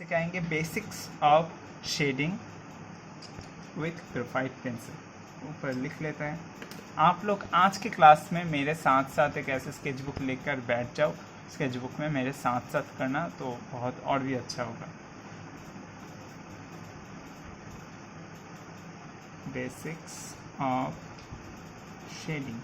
सिखाएंगे basics of shading with graphite pencil. ऊपर लिख लेते हैं। आप लोग आज के क्लास में मेरे साथ साथ एक ऐसे स्केच बुक लेकर बैठ जाओ, स्केच बुक में मेरे साथ साथ करना तो बहुत और भी अच्छा होगा। Basics of shading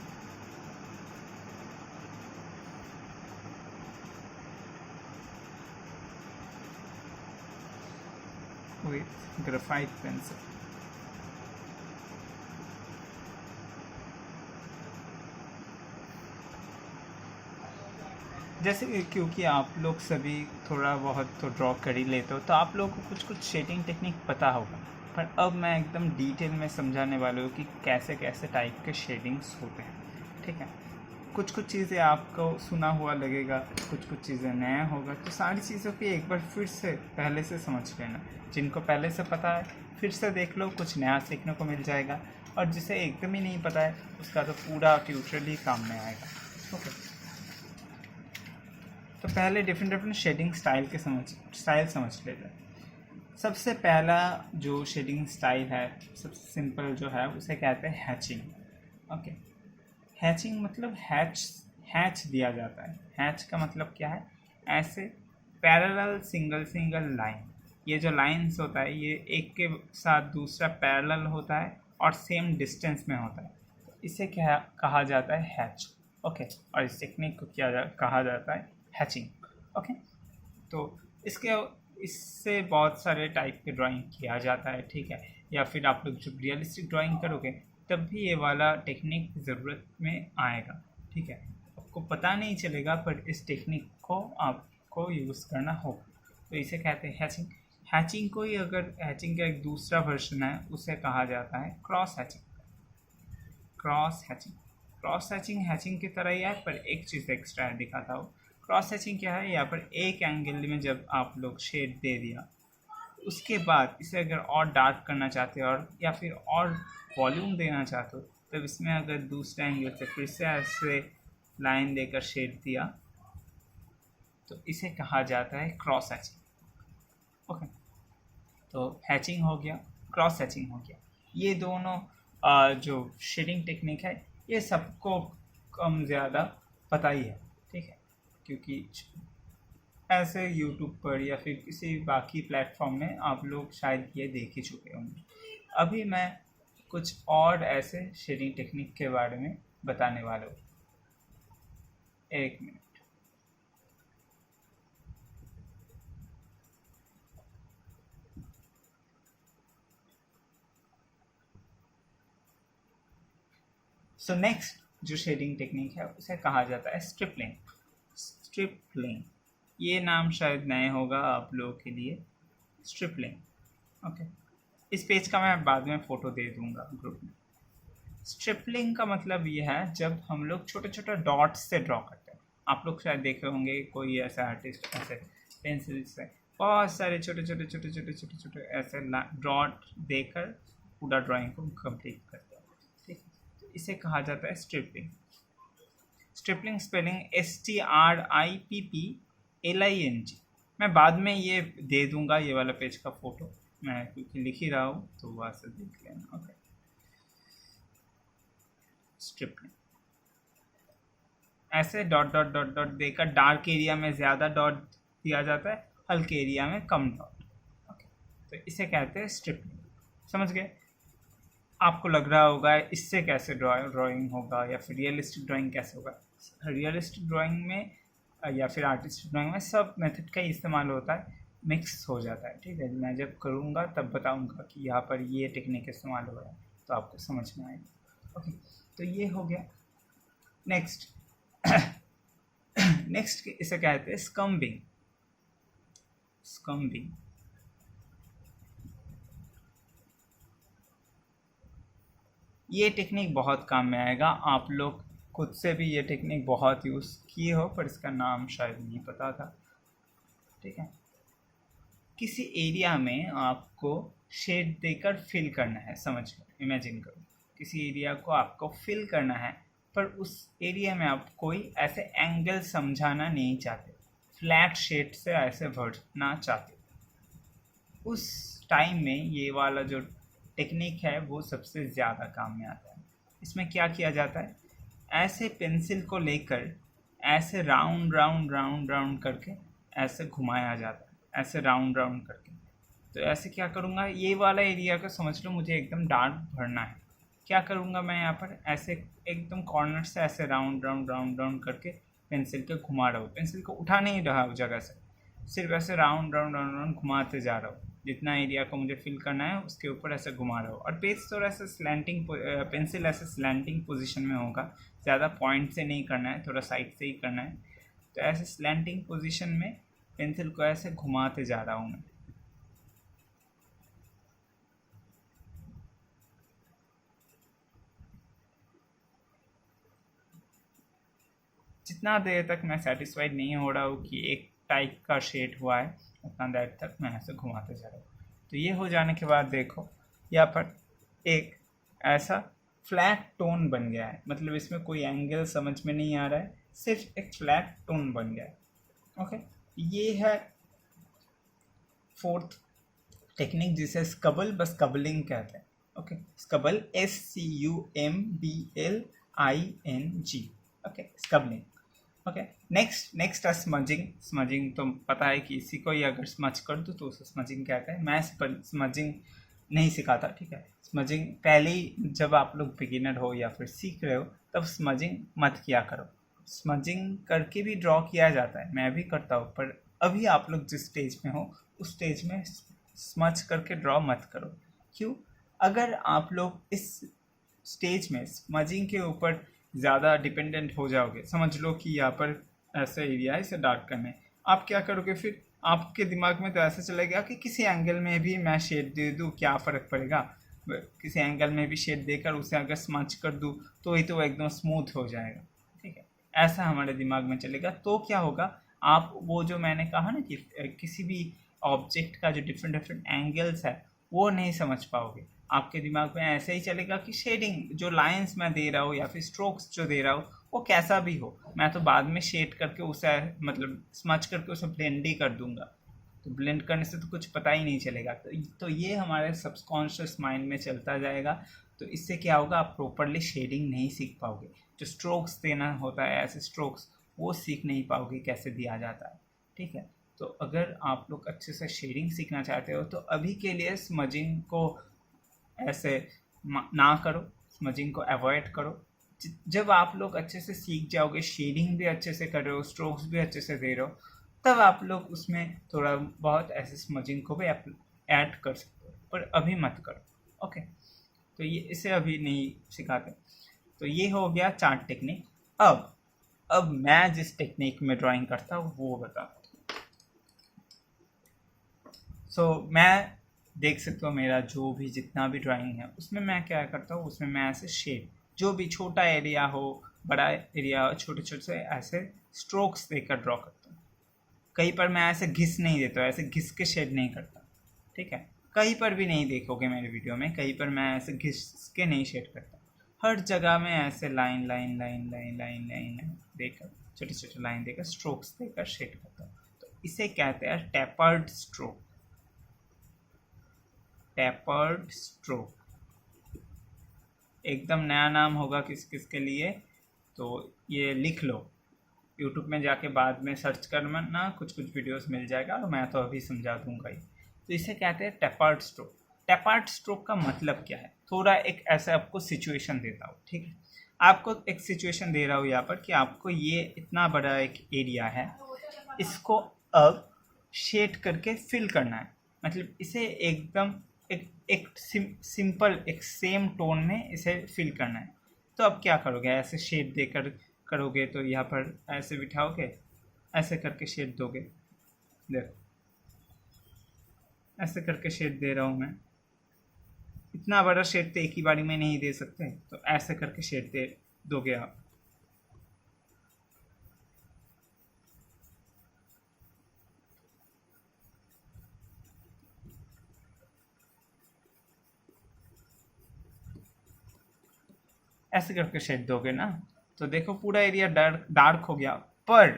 with graphite pencil। जैसे क्योंकि आप लोग सभी थोड़ा बहुत तो ड्रॉ कर ही लेते हो, तो आप लोगों को कुछ कुछ शेडिंग टेक्निक पता होगा, पर अब मैं एकदम डिटेल में समझाने वाला हूँ कि कैसे कैसे टाइप के शेडिंग्स होते हैं। ठीक है, कुछ कुछ चीज़ें आपको सुना हुआ लगेगा, कुछ कुछ चीज़ें नया होगा, तो सारी चीज़ों की एक बार फिर से पहले से समझ लेना। जिनको पहले से पता है फिर से देख लो, कुछ नया सीखने को मिल जाएगा, और जिसे एकदम ही नहीं पता है उसका तो पूरा ट्यूटोरियल ही काम में आएगा। ओके, तो पहले डिफरेंट शेडिंग स्टाइल समझ लेते हैं। सबसे पहला जो शेडिंग स्टाइल है, सबसे सिंपल जो है, उसे कहते हैं हैचिंग। ओके, हैचिंग मतलब हैच दिया जाता है। हैच का मतलब क्या है? ऐसे पैरेलल सिंगल लाइन, ये जो लाइंस होता है ये एक के साथ दूसरा पैरेलल होता है और सेम डिस्टेंस में होता है, तो इसे क्या कहा जाता है? हैच। ओके, और इस टेक्निक को कहा जाता है हैचिंग। ओके, तो इससे बहुत सारे टाइप के ड्राइंग किया जाता है। ठीक है, या फिर आप लोग जब रियलिस्टिक ड्राइंग करोगे तब भी ये वाला टेक्निक ज़रूरत में आएगा। ठीक है, आपको पता नहीं चलेगा, पर इस टेक्निक को आपको यूज़ करना होगा, तो इसे कहते हैं हैचिंग। हैचिंग को ही, अगर हैचिंग का एक दूसरा वर्जन है, उसे कहा जाता है cross hatching. Cross hatching hatching की तरह ही है, पर एक चीज़ एक्स्ट्रा दिखाता हूँ। क्रॉस हैचिंग क्या है? यहाँ पर एक एंगल में जब आप लोग शेड दे दिया, उसके बाद इसे अगर और डार्क करना चाहते हो और या फिर और वॉल्यूम देना चाहते हो, तब इसमें अगर दूसरे एंगल से फिर से ऐसे लाइन देकर शेड दिया, तो इसे कहा जाता है क्रॉस हैचिंग। ओके, तो हैचिंग हो गया, क्रॉस हैचिंग हो गया। ये दोनों जो शेडिंग टेक्निक है, ये सबको कम ज़्यादा पता ही है। ठीक है, क्योंकि ऐसे यूट्यूब पर या फिर किसी बाकी प्लेटफॉर्म में आप लोग शायद ये देख ही चुके होंगे। अभी मैं कुछ और ऐसे शेडिंग टेक्निक के बारे में बताने वाला हूँ। एक मिनट। सो नेक्स्ट जो शेडिंग टेक्निक है उसे कहा जाता है स्ट्रिपलिंग। ये नाम शायद नया होगा आप लोगों के लिए, स्ट्रिपलिंग। ओके, इस पेज का मैं बाद में फ़ोटो दे दूंगा ग्रुप में। स्ट्रिपलिंग का मतलब ये है जब हम लोग छोटे छोटे डॉट्स से ड्रॉ करते हैं। आप लोग शायद देखे होंगे कोई ऐसा आर्टिस्ट ऐसे पेंसिल से बहुत सारे छोटे ऐसे डॉट देकर पूरा ड्राइंग को कंप्लीट करते हैं। ठीक है, तो इसे कहा जाता है स्ट्रिपलिंग। स्ट्रिपलिंग स्पेलिंग STRIPPLING। मैं बाद में ये दे दूंगा, ये वाला पेज का फ़ोटो, मैं क्योंकि लिख ही रहा हूँ तो वहाँ से देख लेना। ओके, स्ट्रिपलिंग ऐसे डॉट डॉट डॉट डॉट देकर डार्क एरिया में ज़्यादा डॉट दिया जाता है, हल्के एरिया में कम डॉट। ओके, तो इसे कहते हैं स्ट्रिपलिंग। समझ गए? आपको लग रहा होगा इससे कैसे ड्राइंग होगा या फिर रियलिस्टिक ड्राइंग कैसे होगा। रियलिस्टिक ड्राइंग में या फिर आर्टिस्टिक ड्राइंग में सब मेथड का इस्तेमाल होता है, मिक्स हो जाता है। ठीक है, मैं जब करूँगा तब बताऊँगा कि यहाँ पर ये टेक्निक इस्तेमाल हो रहा है, तो आपको समझ में आएगा। ओके, तो ये हो गया। नेक्स्ट इसे कहते हैं स्कम्बिंग। ये टेक्निक बहुत काम में आएगा। आप लोग खुद से भी ये टेक्निक बहुत यूज़ किए हो, पर इसका नाम शायद नहीं पता था। ठीक है, किसी एरिया में आपको शेड देकर फिल करना है। समझ लो, इमेजिन करो किसी एरिया को आपको फिल करना है, पर उस एरिया में आप कोई ऐसे एंगल समझाना नहीं चाहते, फ्लैट शेड से ऐसे भरना चाहते, उस टाइम में ये वाला जो टेक्निक है वो सबसे ज़्यादा काम में आता है। इसमें क्या किया जाता है, ऐसे पेंसिल को लेकर ऐसे राउंड राउंड राउंड राउंड करके ऐसे घुमाया जाता है, ऐसे राउंड राउंड करके। तो ऐसे क्या करूँगा, ये वाला एरिया का समझ लो मुझे एकदम डार्क भरना है। क्या करूँगा मैं यहाँ पर, ऐसे एकदम कॉर्नर से ऐसे राउंड राउंड राउंड राउंड करके पेंसिल के घुमा रहा हूँ। पेंसिल को उठा नहीं रहा उस जगह से, सिर्फ ऐसे राउंड राउंड राउंड राउंड घुमाते जा रहा हूँ। जितना एरिया को मुझे फिल करना है उसके ऊपर ऐसे घुमा रहा हूँ। और पेज थोड़ा ऐसे स्लैंटिंग, पेंसिल ऐसे स्लैंटिंग पोजीशन में होगा, ज़्यादा पॉइंट से नहीं करना है, थोड़ा साइड से ही करना है। तो ऐसे स्लैंटिंग पोजीशन में पेंसिल को ऐसे घुमाते जा रहा हूँ मैं। जितना देर तक मैं सेटिस्फाइड नहीं हो रहा हूँ कि एक टाइप का शेड हुआ है, उतना देर तक मैं ऐसे घुमाते जा रहा हूँ। तो ये हो जाने के बाद देखो यहाँ पर एक ऐसा फ्लैट टोन बन गया है, मतलब इसमें कोई एंगल समझ में नहीं आ रहा है, सिर्फ एक फ्लैट टोन बन गया है। ओके, ये है फोर्थ टेक्निक जिसे स्कबल बस स्कबलिंग कहते हैं। Okay, scumble SCUMBLING। Okay, scumbling. Okay, next है स्मजिंग। स्मजिंग तो पता है कि इसी को ही अगर स्मच कर दो तो उसे स्मजिंग कहते हैं। मैं स्मजिंग नहीं सिखाता, ठीक है। स्मजिंग पहले ही जब आप लोग बिगिनर हो या फिर सीख रहे हो तब स्मजिंग मत किया करो। स्मजिंग करके भी ड्रॉ किया जाता है, मैं भी करता हूँ, पर अभी आप लोग जिस स्टेज में हो उस स्टेज में स्मच करके ड्रॉ मत करो। क्यों? अगर आप लोग इस स्टेज में स्मजिंग के ऊपर ज़्यादा डिपेंडेंट हो जाओगे, समझ लो कि यहाँ पर ऐसा एरिया है, इसे डार्क करना है, आप क्या करोगे फिर? आपके दिमाग में तो ऐसा चलेगा कि किसी एंगल में भी मैं शेड दे दूँ, क्या फ़र्क पड़ेगा, किसी एंगल में भी शेड देकर उसे अगर स्मच कर दूँ तो ही तो एकदम स्मूथ हो जाएगा, ठीक है। ऐसा हमारे दिमाग में चलेगा। तो क्या होगा, आप वो जो मैंने कहा ना कि किसी भी ऑब्जेक्ट का जो डिफरेंट डिफरेंट एंगल्स है वो नहीं समझ पाओगे। आपके दिमाग में ऐसे ही चलेगा कि शेडिंग जो लाइंस मैं दे रहा हूँ या फिर स्ट्रोक्स जो दे रहा हूँ वो कैसा भी हो, मैं तो बाद में शेड करके उसे मतलब स्मच करके उसे ब्लेंड ही कर दूंगा। तो ब्लेंड करने से तो कुछ पता ही नहीं चलेगा। तो ये हमारे सबकॉन्शियस माइंड में चलता जाएगा। तो इससे क्या होगा, आप प्रॉपरली शेडिंग नहीं सीख पाओगे। जो स्ट्रोक्स देना होता है, ऐसे स्ट्रोक्स, वो सीख नहीं पाओगे कैसे दिया जाता है, ठीक है। तो अगर आप लोग अच्छे से शेडिंग सीखना चाहते हो तो अभी के लिए स्मजिंग को ऐसे ना करो, स्मजिंग को अवॉइड करो। जब आप लोग अच्छे से सीख जाओगे, शेडिंग भी अच्छे से कर रहे हो, स्ट्रोक्स भी अच्छे से दे रहे हो, तब आप लोग उसमें थोड़ा बहुत ऐसे स्मजिंग को भी ऐड कर सकते हो, पर अभी मत करो। ओके, तो ये इसे अभी नहीं सिखाते। तो ये हो गया 4 टेक्निक। अब मैं जिस टेक्निक में ड्राइंग करता हूँ वो बताता हूँ। मैं देख सकते हो मेरा जो भी जितना भी ड्राइंग है उसमें मैं क्या करता हूँ, उसमें मैं ऐसे शेड, जो भी छोटा एरिया हो बड़ा एरिया हो, छोटे छोटे से ऐसे स्ट्रोक्स देकर ड्रॉ करता हूँ। कहीं पर मैं ऐसे घिस नहीं देता, ऐसे घिस के शेड नहीं करता, ठीक है। कहीं पर भी नहीं देखोगे मेरे वीडियो में, कहीं पर मैं ऐसे घिस के नहीं शेड करता। हर जगह में ऐसे line line line line line line देकर, छोटे छोटे लाइन देकर, स्ट्रोक्स देकर शेड करता हूँ। तो इसे कहते हैं टेपर्ड स्ट्रोक। टेपर्ड स्ट्रोक एकदम नया नाम होगा किस किस के लिए, तो ये लिख लो, यूट्यूब में जाके बाद में सर्च करना ना, कुछ कुछ वीडियोस मिल जाएगा, और मैं तो अभी समझा दूंगा ही। तो इसे कहते हैं टेपर्ड स्ट्रोक। टेपर्ड स्ट्रोक का मतलब क्या है, थोड़ा एक ऐसा आपको सिचुएशन देता हूँ, ठीक है। आपको एक सिचुएशन दे रहा हूँ यहाँ पर कि आपको ये इतना बड़ा एक एरिया है, इसको अब शेड करके फिल करना है, मतलब इसे एकदम एक सिंपल एक सेम टोन में इसे फिल करना है। तो अब क्या करोगे, ऐसे शेड देकर करोगे तो यहाँ पर ऐसे बिठाओगे, ऐसे करके शेड दोगे, देखो ऐसे करके शेड दे रहा हूँ मैं। इतना बड़ा शेड तो एक ही बारी में नहीं दे सकते, तो ऐसे करके शेड दे दोगे आप। ऐसे करके शेड दोगे ना, तो देखो पूरा एरिया डार्क हो गया। पर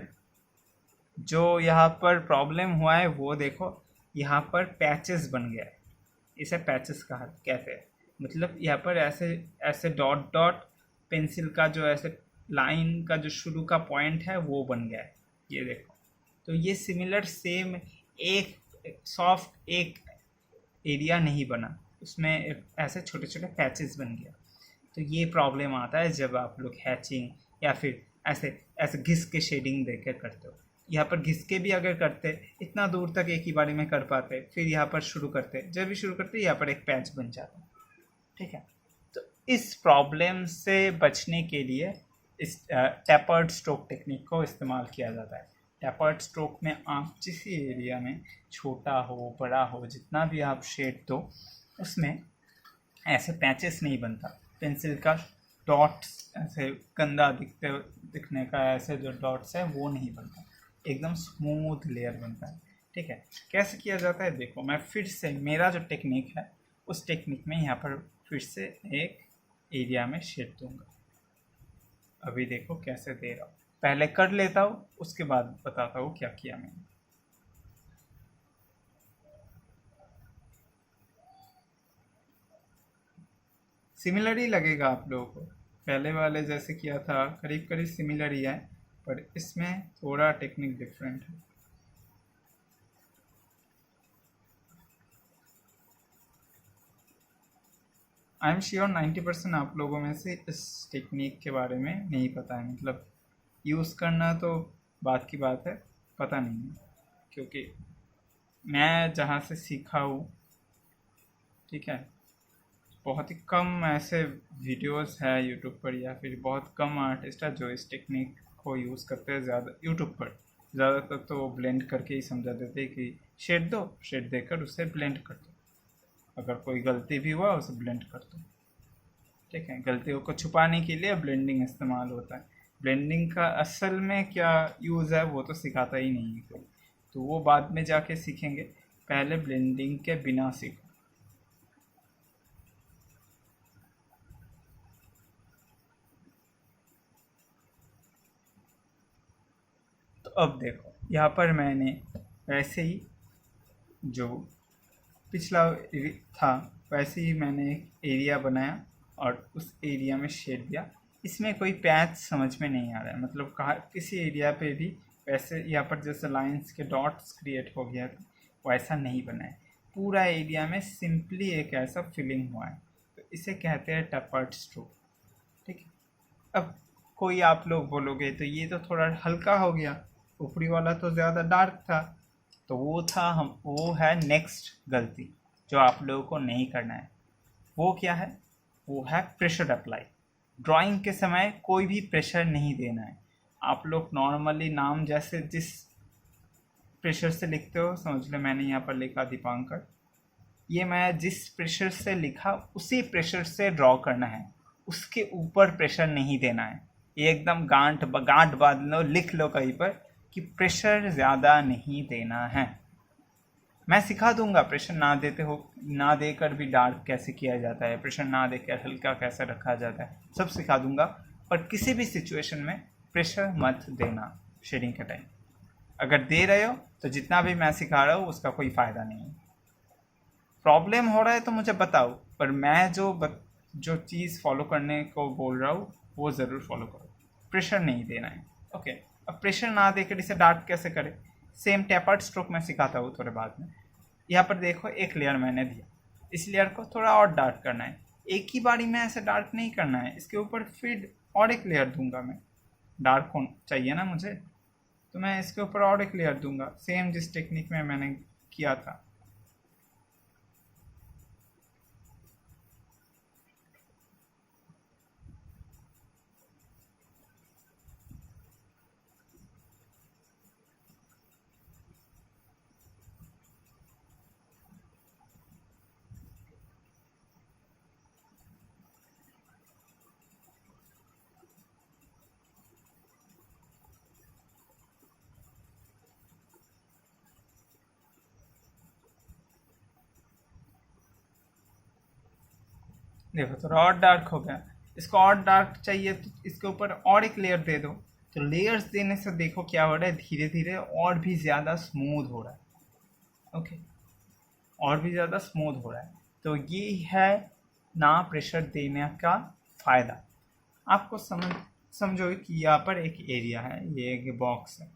जो यहाँ पर प्रॉब्लम हुआ है वो देखो, यहाँ पर पैचेस बन गया है, इसे पैचेस कहा कहते हैं। मतलब यहाँ पर ऐसे ऐसे डॉट डॉट पेंसिल का जो ऐसे लाइन का जो शुरू का पॉइंट है वो बन गया है, ये देखो। तो ये सिमिलर सेम एक सॉफ्ट एक एरिया नहीं बना, उसमें ऐसे छोटे छोटे पैचेस बन गया। तो ये प्रॉब्लम आता है जब आप लोग हैचिंग या फिर ऐसे ऐसे घिस के शेडिंग देकर करते हो। यहाँ पर घिस के भी अगर करते इतना दूर तक एक ही बारी में कर पाते, फिर यहाँ पर शुरू करते, जब भी शुरू करते यहाँ पर एक पैच बन जाता, ठीक है। तो इस प्रॉब्लम से बचने के लिए इस टैपर्ड स्ट्रोक टेक्निक को इस्तेमाल किया जाता है। टैपर्ड स्ट्रोक में आप जिस एरिया में छोटा हो बड़ा हो जितना भी आप शेड दो उसमें ऐसे पैचेस नहीं बनता, पेंसिल का डॉट्स ऐसे गंदा दिखने का ऐसे जो डॉट्स है वो नहीं बनता, एकदम स्मूथ लेयर बनता है, ठीक है। कैसे किया जाता है देखो, मैं फिर से मेरा जो टेक्निक है उस टेक्निक में यहाँ पर फिर से एक एरिया में शेड दूंगा। अभी देखो कैसे दे रहा हूँ, पहले कर लेता हूँ उसके बाद बताता हूँ क्या किया मैंने। सिमिलर ही लगेगा आप लोगों को, पहले वाले जैसे किया था करीब करीब सिमिलर ही है, पर इसमें थोड़ा टेक्निक डिफरेंट है। आई एम श्योर 90% आप लोगों में से इस टेक्निक के बारे में नहीं पता है, मतलब यूज़ करना तो बात की बात है, पता नहीं है, क्योंकि मैं जहाँ से सीखा हूँ, ठीक है, बहुत ही कम ऐसे वीडियोस है यूट्यूब पर या फिर बहुत कम आर्टिस्ट है जो इस टेक्निक को यूज़ करते हैं ज़्यादा यूट्यूब पर। ज़्यादातर तो ब्लेंड करके ही समझा देते कि शेड दो, शेड देकर उसे ब्लेंड कर दो, अगर कोई गलती भी हुआ उसे ब्लेंड कर दो, ठीक है। गलतियों को छुपाने के लिए ब्लेंडिंग इस्तेमाल होता है। ब्लेंडिंग का असल में क्या यूज़ है वो तो सिखाता ही नहीं है कोई, तो वो बाद में जाके सीखेंगे, पहले ब्लेंडिंग के बिना सीखो। तो अब देखो यहाँ पर मैंने वैसे ही जो पिछला था वैसे ही मैंने एक एरिया बनाया और उस एरिया में शेड दिया। इसमें कोई पैच समझ में नहीं आ रहा है, मतलब कहा किसी एरिया पे भी वैसे यहाँ पर जैसे लाइंस के डॉट्स क्रिएट हो गया था वैसा नहीं बना है, पूरा एरिया में सिंपली एक ऐसा फिलिंग हुआ है, तो इसे कहते हैं टैपर्ड स्ट्रोक, ठीक है। अब कोई आप लोग बोलोगे तो ये तो थोड़ा हल्का हो गया, ऊपरी वाला तो ज़्यादा डार्क था, तो वो है नेक्स्ट गलती जो आप लोगों को नहीं करना है। वो क्या है, वो है प्रेशर अप्लाई। ड्राइंग के समय कोई भी प्रेशर नहीं देना है। आप लोग नॉर्मली नाम जैसे जिस प्रेशर से लिखते हो, समझ लो मैंने यहाँ पर लिखा दीपांकर, ये मैं जिस प्रेशर से लिखा उसी प्रेशर से ड्रॉ करना है, उसके ऊपर प्रेशर नहीं देना है। ये एकदम गांठ बांध लो, लिख लो कहीं पर कि प्रेशर ज़्यादा नहीं देना है। मैं सिखा दूंगा प्रेशर ना देकर भी डार्क कैसे किया जाता है, प्रेशर ना देकर हल्का कैसे रखा जाता है, सब सिखा दूंगा, पर किसी भी सिचुएशन में प्रेशर मत देना शेडिंग के टाइम। अगर दे रहे हो तो जितना भी मैं सिखा रहा हूँ उसका कोई फ़ायदा नहीं है। प्रॉब्लम हो रहा है तो मुझे बताओ, पर मैं जो चीज़ फॉलो करने को बोल रहा हूँ वो ज़रूर फॉलो करो। प्रेशर नहीं देना है, ओके। अब प्रेशर ना देकर इसे डार्क कैसे करें, सेम टैपर्ड स्ट्रोक मैं सिखाता हूँ थोड़े बाद में। यहाँ पर देखो एक लेयर मैंने दिया, इस लेयर को थोड़ा और डार्क करना है, एक ही बारी में ऐसे डार्क नहीं करना है, इसके ऊपर फिर और एक लेयर दूंगा मैं, डार्क चाहिए ना मुझे, तो मैं इसके ऊपर और एक लेयर दूंगा, सेम जिस टेक्निक में मैंने किया था। देखो थोड़ा और डार्क हो गया, इसको और डार्क चाहिए तो इसके ऊपर और एक लेयर दे दो। तो लेयर्स देने से देखो क्या हो रहा है, धीरे धीरे और भी ज़्यादा स्मूथ हो रहा है, ओके। और भी ज़्यादा स्मूथ हो रहा है। तो ये है ना प्रेशर देने का फ़ायदा। आपको समझो कि यहाँ पर एक एरिया है, ये एक बॉक्स है,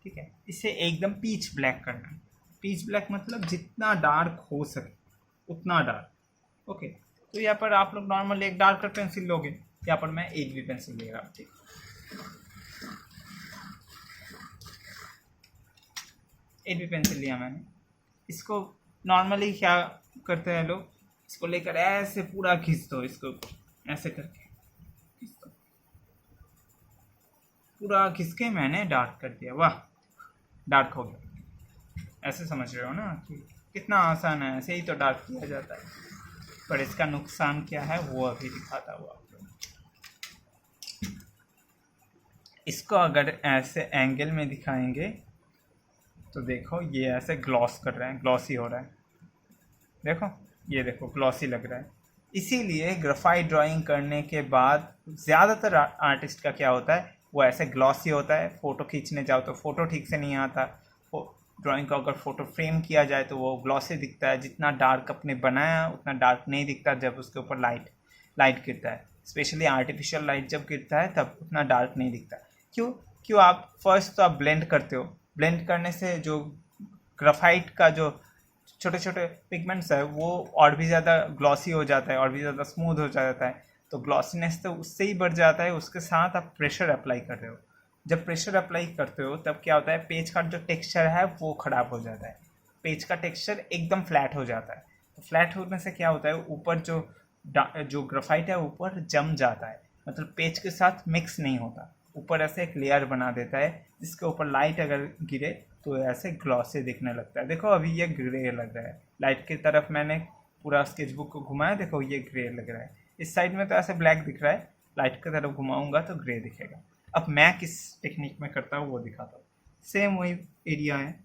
ठीक है। इसे एकदम पीच ब्लैक करना है। पीच ब्लैक मतलब जितना डार्क हो सके उतना डार्क। ओके, तो यहाँ पर आप लोग नॉर्मली एक डार्कर पेंसिल लोगे, यहाँ पर मैं 8B पेंसिल ले रहा हूँ, ठीक। 8B पेंसिल लिया मैंने। इसको नॉर्मली क्या करते हैं लोग, इसको लेकर ऐसे पूरा खींच दो, इसको ऐसे करके खींच दो, पूरा खींच के मैंने डार्क कर दिया। वाह, डार्क हो गया। ऐसे समझ रहे हो ना कि कितना आसान है, ऐसे ही तो डार्क किया जाता है। पर इसका नुकसान क्या है वो अभी दिखाता हूँ आपको। इसको अगर ऐसे एंगल में दिखाएंगे तो देखो ये ऐसे ग्लॉस कर रहे हैं, ग्लॉसी हो रहा है। देखो, ये देखो ग्लॉसी लग रहा है। इसीलिए ग्राफाइट ड्राइंग करने के बाद ज़्यादातर आर्टिस्ट का क्या होता है, वो ऐसे ग्लॉसी होता है। फ़ोटो खींचने जाओ तो फ़ोटो ठीक से नहीं आता। ड्राइंग को अगर फ़ोटो फ्रेम किया जाए तो वो ग्लॉसी दिखता है। जितना डार्क अपने बनाया उतना डार्क नहीं दिखता जब उसके ऊपर लाइट गिरता है। स्पेशली आर्टिफिशियल लाइट जब गिरता है तब उतना डार्क नहीं दिखता। क्यों आप फर्स्ट तो आप ब्लेंड करते हो। ब्लेंड करने से जो ग्राफाइट का जो छोटे छोटे पिगमेंट्स है वो और भी ज़्यादा ग्लॉसी हो जाता है, और भी ज़्यादा स्मूथ हो जाता है। तो ग्लॉसीनेस तो उससे ही बढ़ जाता है। उसके साथ आप प्रेशर अप्लाई कर रहे हो। जब प्रेशर अप्लाई करते हो तब क्या होता है, पेज का जो टेक्सचर है वो ख़राब हो जाता है। पेज का टेक्सचर एकदम फ्लैट हो जाता है। तो फ्लैट होने से क्या होता है, ऊपर जो ग्राफाइट है ऊपर जम जाता है, मतलब पेज के साथ मिक्स नहीं होता। ऊपर ऐसे एक लेयर बना देता है जिसके ऊपर लाइट अगर गिरे तो ऐसे ग्लॉसी दिखने लगता है। देखो अभी ये ग्रे लग रहा है, लाइट की तरफ मैंने पूरा स्केचबुक को घुमाया, देखो ये ग्रे लग रहा है। इस साइड में तो ऐसे ब्लैक दिख रहा है, लाइट की तरफ घुमाऊंगा तो ग्रे दिखेगा। अब मैं किस टेक्निक में करता हूँ वो दिखाता हूँ। सेम वही एरिया है,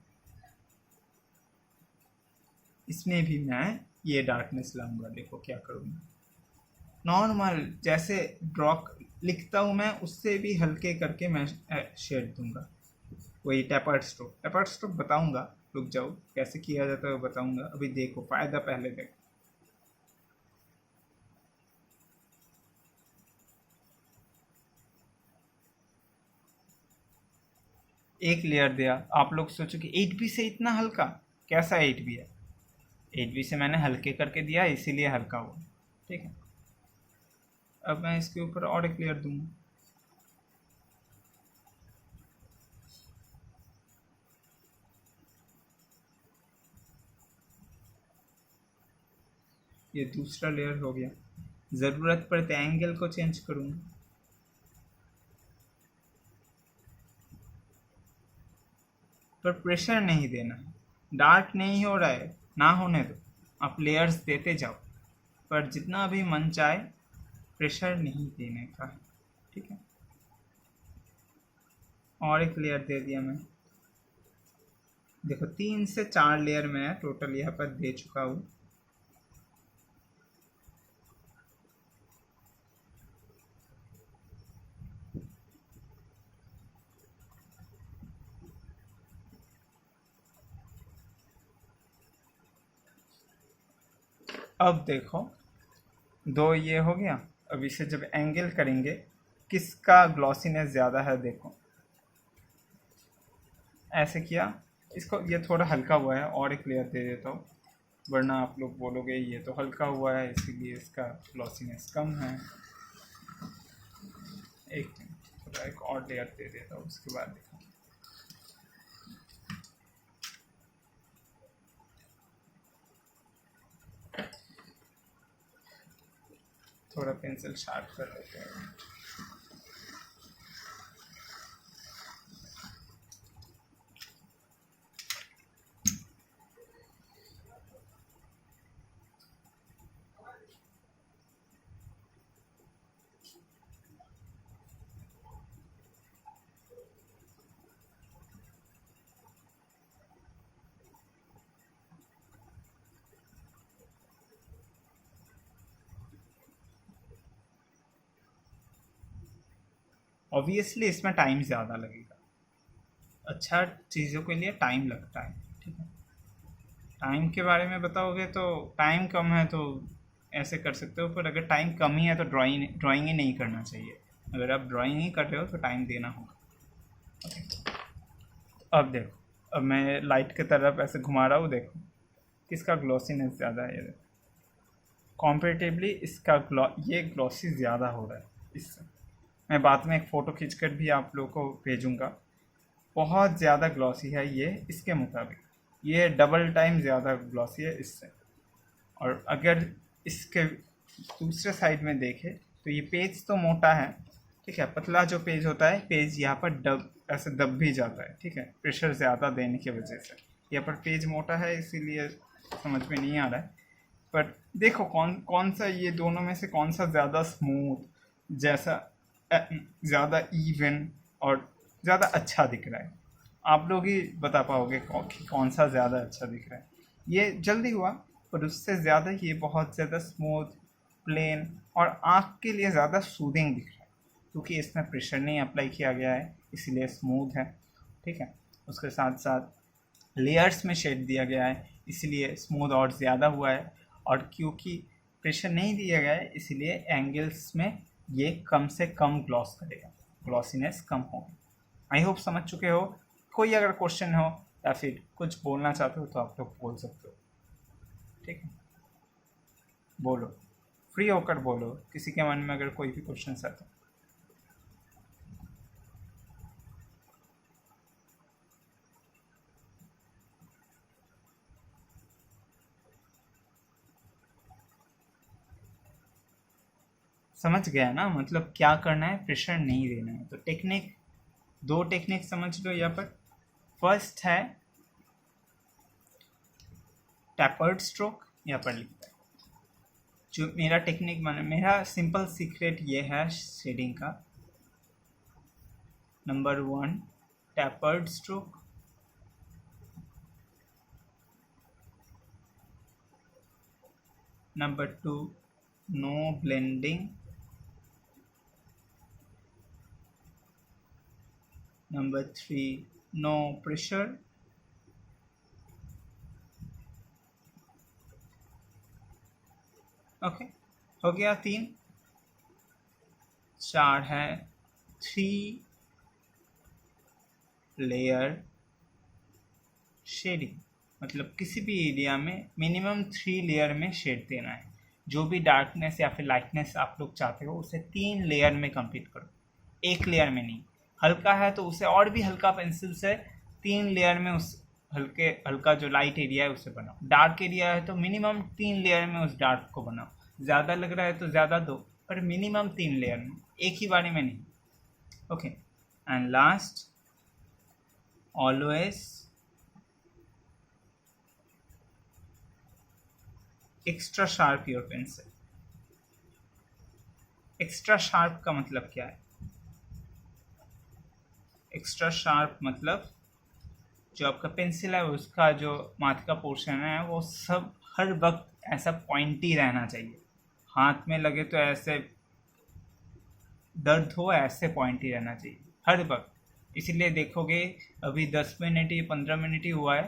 इसमें भी मैं ये डार्कनेस लाऊंगा। देखो क्या करूँगा, नॉर्मल जैसे ड्रॉ लिखता हूँ मैं उससे भी हल्के करके मैं शेड दूंगा। वही टैपर्ड स्ट्रोक बताऊंगा, रुक जाओ कैसे किया जाता है वो बताऊंगा। अभी देखो फायदा पहले देखो। एक लेयर दिया, आप लोग सोचो कि 8B से इतना हल्का, कैसा 8B है। 8B से मैंने हल्के करके दिया इसीलिए हल्का हुआ, ठीक है। अब मैं इसके ऊपर और एक लेयर दूंगा। ये दूसरा लेयर हो गया। ज़रूरत पड़ते एंगल को चेंज करूँगा। पर प्रेशर नहीं देना, डार्क नहीं हो रहा है ना होने दो, आप लेयर्स देते जाओ, पर जितना भी मन चाहे प्रेशर नहीं देने का, ठीक है। और एक लेयर दे दिया मैं। देखो 3 से 4 लेयर मैं टोटल यहाँ पर दे चुका हूँ। अब देखो 2 ये हो गया। अब इसे जब एंगल करेंगे किसका ग्लॉसीनेस ज़्यादा है, देखो ऐसे किया, इसको ये थोड़ा हल्का हुआ है और एक लेयर दे देता हूँ, वरना आप लोग बोलोगे ये तो हल्का हुआ है इसीलिए इसका ग्लॉसीनेस कम है। एक थोड़ा एक और लेयर दे देता हूँ, उसके बाद देखो। थोड़ा पेंसिल शार्प कर लेते हैं। ऑब्वियसली इसमें टाइम ज़्यादा लगेगा, अच्छा चीज़ों के लिए टाइम लगता है, ठीक है। टाइम के बारे में बताओगे तो टाइम कम है तो ऐसे कर सकते हो, पर अगर टाइम कम ही है तो ड्राइंग ही नहीं करना चाहिए। अगर आप ड्राइंग ही कर रहे हो तो टाइम देना होगा। ओके, अब देखो, अब मैं लाइट की तरफ ऐसे घुमा रहा हूँ, देखो किसका ग्लॉसीनेस ज़्यादा है। ये देखो कॉम्पेरेटिवली इसका ये ग्लॉसी ज़्यादा हो रहा है इससे। मैं बाद में एक फ़ोटो खींचकर भी आप लोगों को भेजूँगा। बहुत ज़्यादा ग्लॉसी है ये इसके मुताबिक, ये डबल टाइम ज़्यादा ग्लॉसी है इससे। और अगर इसके दूसरे साइड में देखें तो ये पेज तो मोटा है, ठीक है, पतला जो पेज होता है, पेज यहाँ पर ऐसे दब भी जाता है, ठीक है, प्रेशर ज़्यादा देने की वजह से। यहाँ पर पेज मोटा है इसीलिए समझ में नहीं आ रहा है। पर देखो कौन सा ये दोनों में से कौन सा ज़्यादा स्मूथ, जैसा ज़्यादा इवन और ज़्यादा अच्छा दिख रहा है। आप लोग ही बता पाओगे कि कौन सा ज़्यादा अच्छा दिख रहा है। ये जल्दी हुआ पर उससे ज़्यादा ये बहुत ज़्यादा स्मूथ, प्लेन और आँख के लिए ज़्यादा सूदिंग दिख रहा है, क्योंकि इसमें प्रेशर नहीं अप्लाई किया गया है इसीलिए स्मूथ है, ठीक है। उसके साथ साथ लेयर्स में शेड दिया गया है इसलिए स्मूथ और ज़्यादा हुआ है, और क्योंकि प्रेशर नहीं दिया गया है इसलिए एंगल्स में ये कम से कम ग्लॉस करेगा, ग्लॉसीनेस कम होगी। आई होप समझ चुके हो। कोई अगर क्वेश्चन हो या फिर कुछ बोलना चाहते हो तो आप लोग बोल सकते हो, ठीक है, बोलो, फ्री होकर बोलो, किसी के मन में अगर कोई भी क्वेश्चन है तो। समझ गया ना, मतलब क्या करना है, प्रेशर नहीं देना है। तो टेक्निक, दो टेक्निक समझ लो यहाँ पर। फर्स्ट है टैपर्ड स्ट्रोक, यहाँ पर लिखता है जो मेरा टेक्निक माने, मेरा सिंपल सीक्रेट ये है शेडिंग का। Number 1 tapered stroke, number 2 no blending, number 3 no pressure, okay, हो गया 3। 4 है 3 लेयर शेडिंग, मतलब किसी भी एरिया में मिनिमम 3 लेयर में शेड देना है। जो भी डार्कनेस या फिर लाइटनेस आप लोग चाहते हो उसे 3 लेयर में कंप्लीट करो, एक लेयर में नहीं। हल्का है तो उसे और भी हल्का पेंसिल से 3 लेयर में उस हल्का जो लाइट एरिया है उसे बनाओ। डार्क एरिया है तो मिनिमम 3 लेयर में उस डार्क को बनाओ। ज़्यादा लग रहा है तो ज़्यादा दो, पर मिनिमम 3 लेयर में, एक ही बारी में नहीं। Okay, and last always extra sharp your pencil. Extra sharp का मतलब क्या है? एक्स्ट्रा शार्प मतलब जो आपका पेंसिल है उसका जो माथ का पोर्शन है वो सब हर वक्त ऐसा पॉइंटी रहना चाहिए। हाथ में लगे तो ऐसे दर्द हो, ऐसे पॉइंटी रहना चाहिए हर वक्त। इसलिए देखोगे अभी 10 मिनट या 15 मिनट ही हुआ है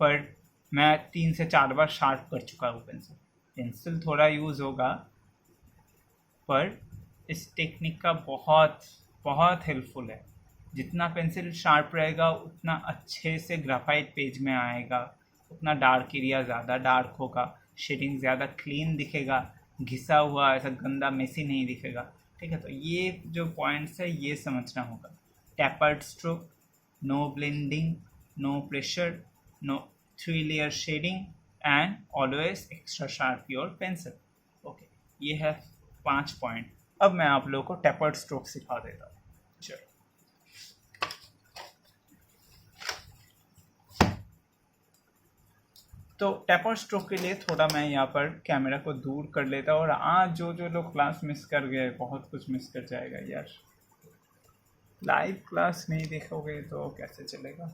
पर मैं 3 से 4 बार शार्प कर चुका हूँ पेंसिल। पेंसिल थोड़ा यूज़ होगा पर इस टेक्निक का बहुत बहुत हेल्पफुल है। जितना पेंसिल शार्प रहेगा उतना अच्छे से ग्राफाइट पेज में आएगा, उतना डार्क एरिया ज़्यादा डार्क होगा, शेडिंग ज़्यादा क्लीन दिखेगा, घिसा हुआ ऐसा गंदा मेसी नहीं दिखेगा, ठीक है। तो ये जो पॉइंट्स है ये समझना होगा। Tapered stroke, no blending, no pressure, no 3 layer shading and always extra sharp your pencil. Okay, ये है 5 पॉइंट। अब मैं आप लोगों को टैपर्ड स्ट्रोक सिखा देता हूँ। चलो, तो टैपर्ड स्ट्रोक के लिए थोड़ा मैं यहाँ पर कैमरा को दूर कर लेता हूँ। और आज जो लोग क्लास मिस कर गए बहुत कुछ मिस कर जाएगा यार। लाइव क्लास नहीं देखोगे तो कैसे चलेगा।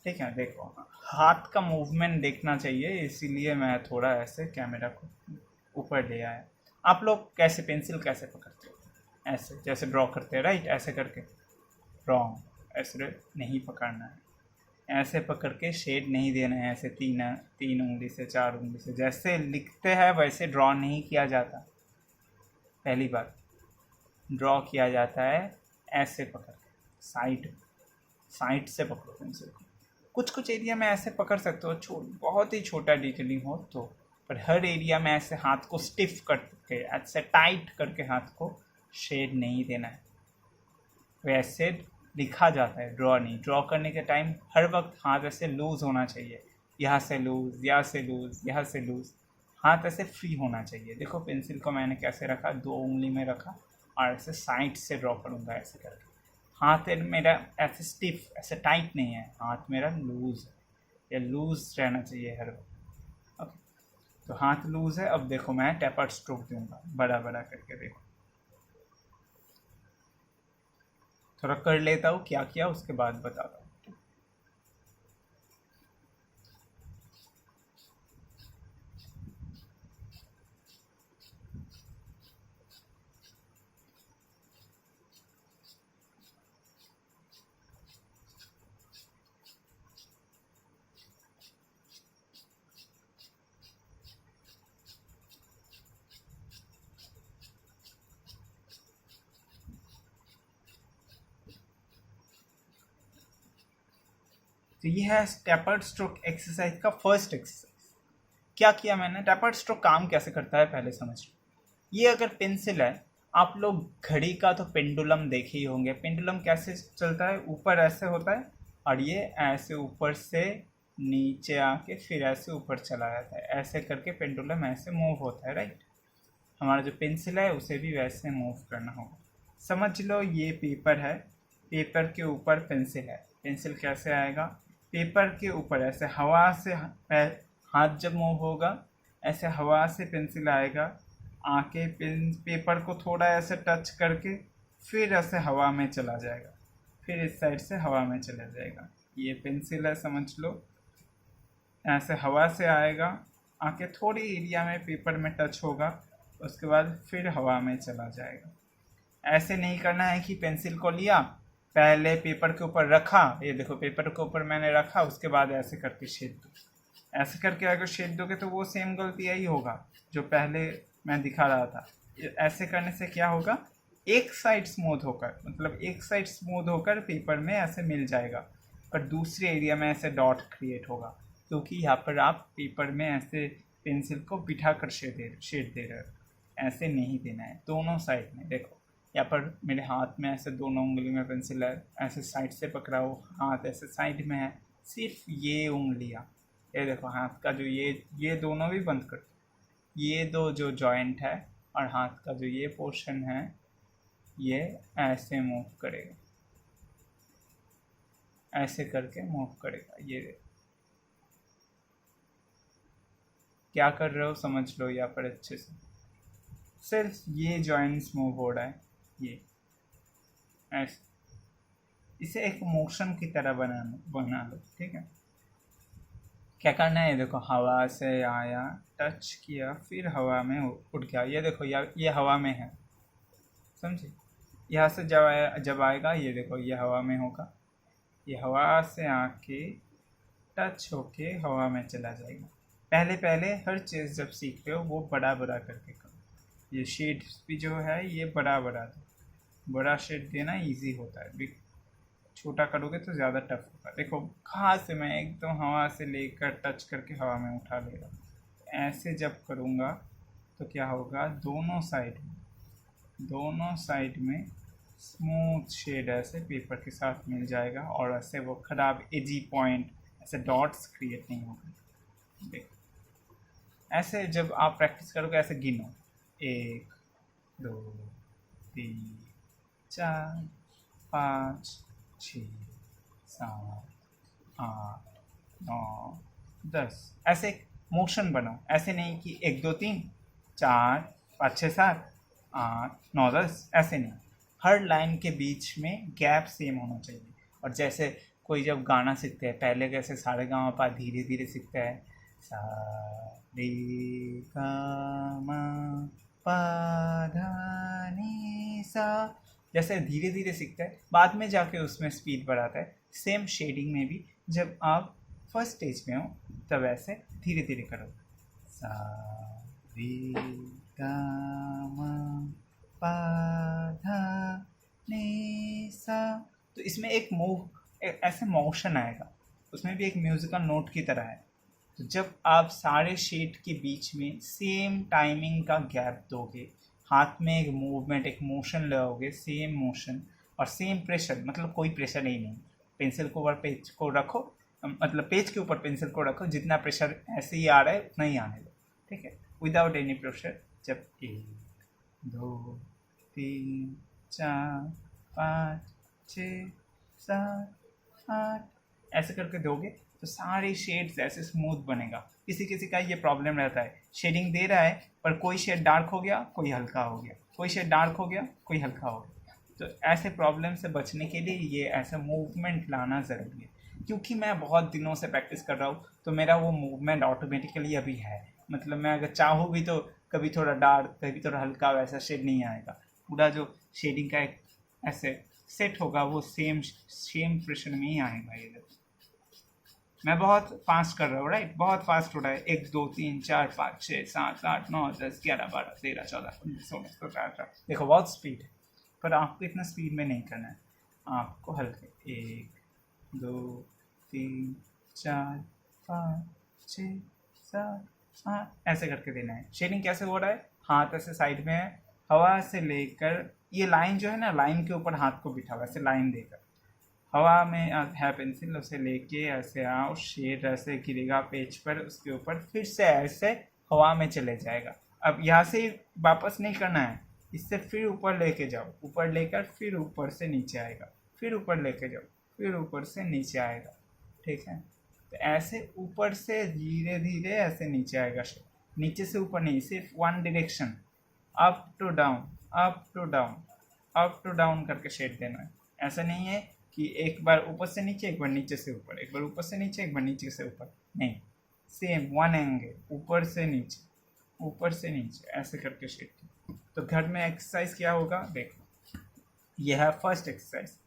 ठीक है, देखो हाथ का मूवमेंट देखना चाहिए, इसीलिए मैं थोड़ा ऐसे कैमरा को ऊपर ले आया। आप लोग कैसे पेंसिल कैसे पकड़ते हो? ऐसे जैसे ड्रॉ करते हैं, राइट, ऐसे करके रॉन्ग, ऐसे नहीं पकड़ना है, ऐसे पकड़ के शेड नहीं देना है, ऐसे तीन उंगली से 4 उंगली से जैसे लिखते हैं वैसे ड्रॉ नहीं किया जाता। पहली बात, ड्रॉ किया जाता है ऐसे पकड़ के, साइड से पकड़ो पेंसिल को। कुछ कुछ एरिया में ऐसे पकड़ सकते हो, बहुत ही छोटा डिटेलिंग हो तो, पर हर एरिया में ऐसे हाथ को स्टिफ करके, ऐसे टाइट करके हाथ को शेड नहीं देना है। वैसे लिखा जाता है, ड्रॉ नहीं। ड्रॉ करने के टाइम हर वक्त हाथ ऐसे लूज़ होना चाहिए, यहाँ से लूज़, यहाँ से लूज़, यहाँ से लूज़, हाथ ऐसे फ्री होना चाहिए। देखो पेंसिल को मैंने कैसे रखा, 2 उंगली में रखा और ऐसे साइड से ड्रॉ करूँगा ऐसे करके। हाथ मेरा ऐसे स्टिफ, ऐसे टाइट नहीं है, हाथ मेरा लूज़ है, या लूज़ रहना चाहिए हर वक्त। ओके, तो हाथ लूज़ है। अब देखो मैं टेपर्ड स्ट्रोक दूंगा बड़ा बड़ा करके, देखो थोड़ा कर लेता हूँ क्या किया, उसके बाद बताता हूँ। तो ये है टेपर्ड स्ट्रोक एक्सरसाइज का फर्स्ट एक्सरसाइज। क्या किया मैंने, टेपर्ड स्ट्रोक काम कैसे करता है पहले समझ लो। ये अगर पेंसिल है, आप लोग घड़ी का तो पेंडुलम देखे ही होंगे। पेंडुलम कैसे चलता है, ऊपर ऐसे होता है और ये ऐसे ऊपर से नीचे आके फिर ऐसे ऊपर चला जाता है, ऐसे करके पेंडुलम ऐसे मूव होता है, राइट। हमारा जो पेंसिल है उसे भी वैसे मूव करना होगा। समझ लो ये पेपर है, पेपर के ऊपर पेंसिल है। पेंसिल कैसे आएगा, पेपर के ऊपर ऐसे हवा से हाथ जब मूव होगा, ऐसे हवा से पेंसिल आएगा, आके पेपर को थोड़ा ऐसे टच करके फिर ऐसे हवा में चला जाएगा, फिर इस साइड से हवा में चला जाएगा। ये पेंसिल है, समझ लो। ऐसे हवा से आएगा, आके थोड़ी एरिया में पेपर में टच होगा, उसके बाद फिर हवा में चला जाएगा। ऐसे नहीं करना है कि पेंसिल को लिया, पहले पेपर के ऊपर रखा, ये देखो पेपर के ऊपर मैंने रखा, उसके बाद ऐसे करके शेड दो। ऐसे करके अगर शेड दोगे तो वो सेम गलती यही होगा जो पहले मैं दिखा रहा था। ऐसे करने से क्या होगा, एक साइड स्मूथ होकर, मतलब एक साइड स्मूथ होकर पेपर में ऐसे मिल जाएगा, पर दूसरे एरिया में ऐसे डॉट क्रिएट होगा, क्योंकि यहाँ पर आप पेपर में ऐसे पेंसिल को बिठा कर शेड दे रहे हो। ऐसे नहीं देना है, दोनों साइड में। देखो यहाँ पर मेरे हाथ में ऐसे दोनों उंगली में पेंसिल है, ऐसे साइड से पकड़ा हो, हाथ ऐसे साइड में है, सिर्फ ये उंगलियाँ, ये देखो हाथ का जो ये दोनों भी बंद कर दो। ये दो जो जॉइंट है और हाथ का जो ये पोर्शन है, ये ऐसे मूव करेगा, ऐसे करके मूव करेगा। ये क्या कर रहे हो समझ लो यहाँ पर अच्छे से, सिर्फ ये जॉइंट्स मूव हो रहा है, ये ऐसे। इसे एक मोशन की तरह बना लो, ठीक है। क्या करना है, देखो हवा से आया, टच किया, फिर हवा में उड़ गया। ये देखो ये हवा में है, समझे। यहाँ से जब आएगा, ये देखो ये हवा में होगा, ये हवा से आके टच होके हवा में चला जाएगा। पहले हर चीज़ जब सीख रहे हो वो बड़ा बड़ा करके करो। ये शेड्स भी जो है ये बड़ा दो, बड़ा शेड देना इजी होता है, छोटा करोगे तो ज़्यादा टफ होगा। देखो कहाँ से मैं एकदम हवा से लेकर टच करके हवा में उठा लेगा, ऐसे जब करूँगा तो क्या होगा, दोनों साइड में स्मूथ शेड ऐसे पेपर के साथ मिल जाएगा, और ऐसे वो ख़राब एजी पॉइंट, ऐसे डॉट्स क्रिएट नहीं होंगे। देखो ऐसे जब आप प्रैक्टिस करोगे, ऐसे गिनो, 1 2 3 4 5 6 7 8 9 10, ऐसे मोशन बनाओ। ऐसे नहीं कि 1 2 3 4 5 6 7 8 9 10, ऐसे नहीं। हर लाइन के बीच में गैप सेम होना चाहिए। और जैसे कोई जब गाना सीखते हैं, पहले कैसे सारे गाँव पा धीरे धीरे सीखते हैं, सा रे गा मा पा धा नी सा, जैसे धीरे धीरे सीखता है बाद में जाके उसमें स्पीड बढ़ाता है, सेम शेडिंग में भी जब आप फर्स्ट स्टेज में हो तब ऐसे धीरे धीरे करो, सा रे गा मा पा धा नी सा। तो इसमें एक ऐसे मोशन आएगा, उसमें भी एक म्यूजिकल नोट की तरह है। तो जब आप सारे शेड के बीच में सेम टाइमिंग का गैप दोगे, हाथ में एक मूवमेंट एक मोशन लगाओगे, सेम मोशन और सेम प्रेशर, मतलब कोई प्रेशर ही नहीं, पेंसिल को ऊपर पेज को रखो, मतलब पेज के ऊपर पेंसिल को रखो, जितना प्रेशर ऐसे ही आ रहा है उतना ही आने दो, ठीक है, विदाउट एनी प्रेशर। जब 1 2 3 4 5 6 7 8 ऐसे करके दोगे तो सारे शेड्स ऐसे स्मूथ बनेगा। किसी किसी का ये प्रॉब्लम रहता है, शेडिंग दे रहा है पर कोई शेड डार्क हो गया कोई हल्का हो गया, कोई शेड डार्क हो गया कोई हल्का हो गया। तो ऐसे प्रॉब्लम से बचने के लिए ये ऐसा मूवमेंट लाना ज़रूरी है। क्योंकि मैं बहुत दिनों से प्रैक्टिस कर रहा हूँ तो मेरा वो मूवमेंट ऑटोमेटिकली अभी है, मतलब मैं अगर चाहूँ भी तो कभी थोड़ा डार्क कभी थोड़ा हल्का वैसा शेड नहीं आएगा, पूरा जो शेडिंग का एक ऐसे सेट होगा वो सेम प्रेशर में ही आएगा। ये देखो मैं बहुत फास्ट कर रहा हूँ, राइट, बहुत फास्ट हो रहा है, 1 2 3 4 5 6 7 8 9 10 11 12 13 14 15 16 17 18, देखो बहुत स्पीड है, पर आपको इतना स्पीड में नहीं करना है, आपको हल्के 1 2 3 4 5 6 7 8 ऐसे करके देना है। शेडिंग कैसे हो रहा है, हाथ ऐसे साइड में है, हवा से लेकर ये लाइन जो है ना, लाइन के ऊपर हाथ को बिठा हुआ ऐसे लाइन देकर, हवा में है पेंसिल, उसे लेके ऐसे आओ, शेड ऐसे गिरेगा पेज पर, उसके ऊपर फिर से ऐसे हवा में चले जाएगा। अब यहाँ से वापस नहीं करना है, इससे फिर ऊपर लेके जाओ, ऊपर लेकर फिर ऊपर से नीचे आएगा, फिर ऊपर लेके जाओ, फिर ऊपर से नीचे आएगा, ठीक है। तो ऐसे ऊपर से धीरे धीरे ऐसे नीचे आएगा शेड, नीचे से ऊपर नहीं, सिर्फ one direction, up to down up to down up to down करके शेड देना है। ऐसा नहीं है कि एक बार ऊपर से नीचे एक बार नीचे से ऊपर, एक बार ऊपर से नीचे एक बार नीचे से ऊपर, नहीं, सेम वन एंगल, ऊपर से नीचे ऐसे करके शेड। तो घर में एक्सरसाइज क्या होगा, देखो यह है फर्स्ट एक्सरसाइज।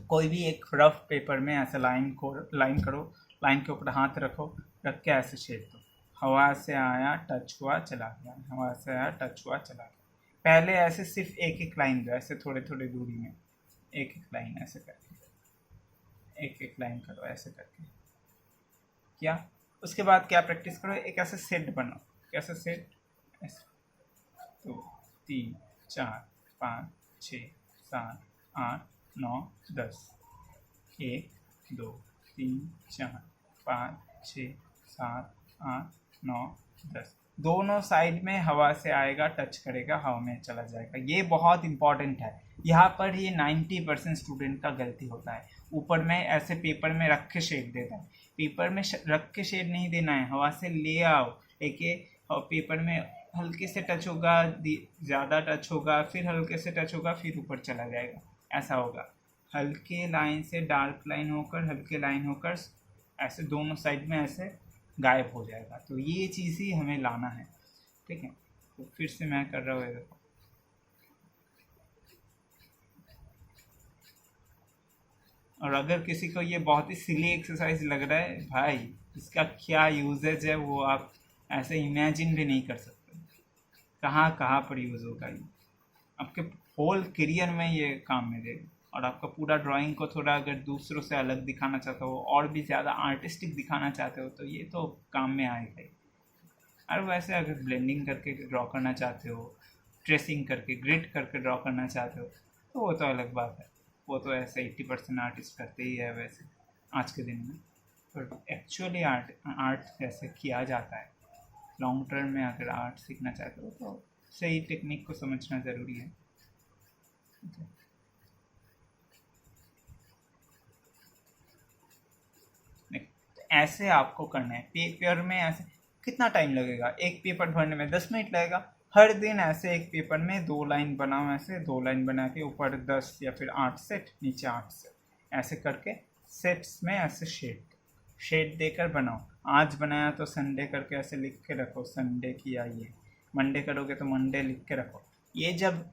कोई भी एक रफ पेपर में ऐसे लाइन करो, लाइन के ऊपर हाथ रखो, रख के ऐसे शेड दो, हवा से आया टच हुआ चला गया, हवा से आया टच हुआ चला गया। पहले ऐसे सिर्फ एक एक लाइन दो, ऐसे थोड़े थोड़े दूरी में एक एक लाइन ऐसे करके, एक एक लाइन करो ऐसे करके, क्या उसके बाद क्या प्रैक्टिस करो, एक ऐसे सेट बनाओ, कैसे सेट, ऐसे 2 3 4 5 6 7 8 9 10, 1 2 3 4 5 6 7 8 9 10, दोनों साइड में हवा से आएगा टच करेगा हवा में चला जाएगा। ये बहुत इंपॉर्टेंट है, यहाँ पर ये 90% स्टूडेंट का गलती होता है। ऊपर में ऐसे पेपर में रख के शेड देता है, पेपर में रख के शेड नहीं देना है, हवा से ले आओ, लेके पेपर में हल्के से टच होगा, ज़्यादा टच होगा, फिर हल्के से टच होगा, फिर ऊपर चला जाएगा, ऐसा होगा। हल्के लाइन से डार्क लाइन होकर हल्के लाइन होकर ऐसे दोनों साइड में ऐसे गायब हो जाएगा। तो ये चीज़ ही हमें लाना है, ठीक है। तो फिर से मैं कर रहा हूँ, देखो और अगर किसी को ये बहुत ही सिली एक्सरसाइज लग रहा है, भाई इसका क्या यूजेज है वो आप ऐसे इमेजिन भी नहीं कर सकते, कहाँ कहाँ पर यूज़ होगा ये, आपके होल करियर में ये काम में देगा। और आपका पूरा ड्राइंग को थोड़ा अगर दूसरों से अलग दिखाना चाहते हो और भी ज़्यादा आर्टिस्टिक दिखाना चाहते हो तो ये तो काम में आएगा ही। और वैसे अगर ब्लेंडिंग करके ड्रॉ करना चाहते हो, ट्रेसिंग करके ग्रिड करके ड्रॉ करना चाहते हो तो वो तो अलग बात है, वो तो ऐसे 80% आर्टिस्ट करते ही है वैसे आज के दिन में। पर एक्चुअली आर्ट ऐसे किया जाता है, लॉन्ग टर्म में अगर आर्ट सीखना चाहते हो तो सही टेक्निक को समझना ज़रूरी है। ऐसे आपको करना है पेपर में, ऐसे कितना टाइम लगेगा, एक पेपर भरने में 10 मिनट लगेगा। हर दिन ऐसे एक पेपर में 2 लाइन बनाओ, ऐसे 2 लाइन बना के ऊपर 10 या फिर 8 सेट, नीचे 8 सेट, ऐसे करके सेट्स में ऐसे शेड देकर बनाओ। आज बनाया तो संडे करके ऐसे लिख के रखो, संडे किया, ये मंडे करोगे तो मंडे लिख के रखो। ये जब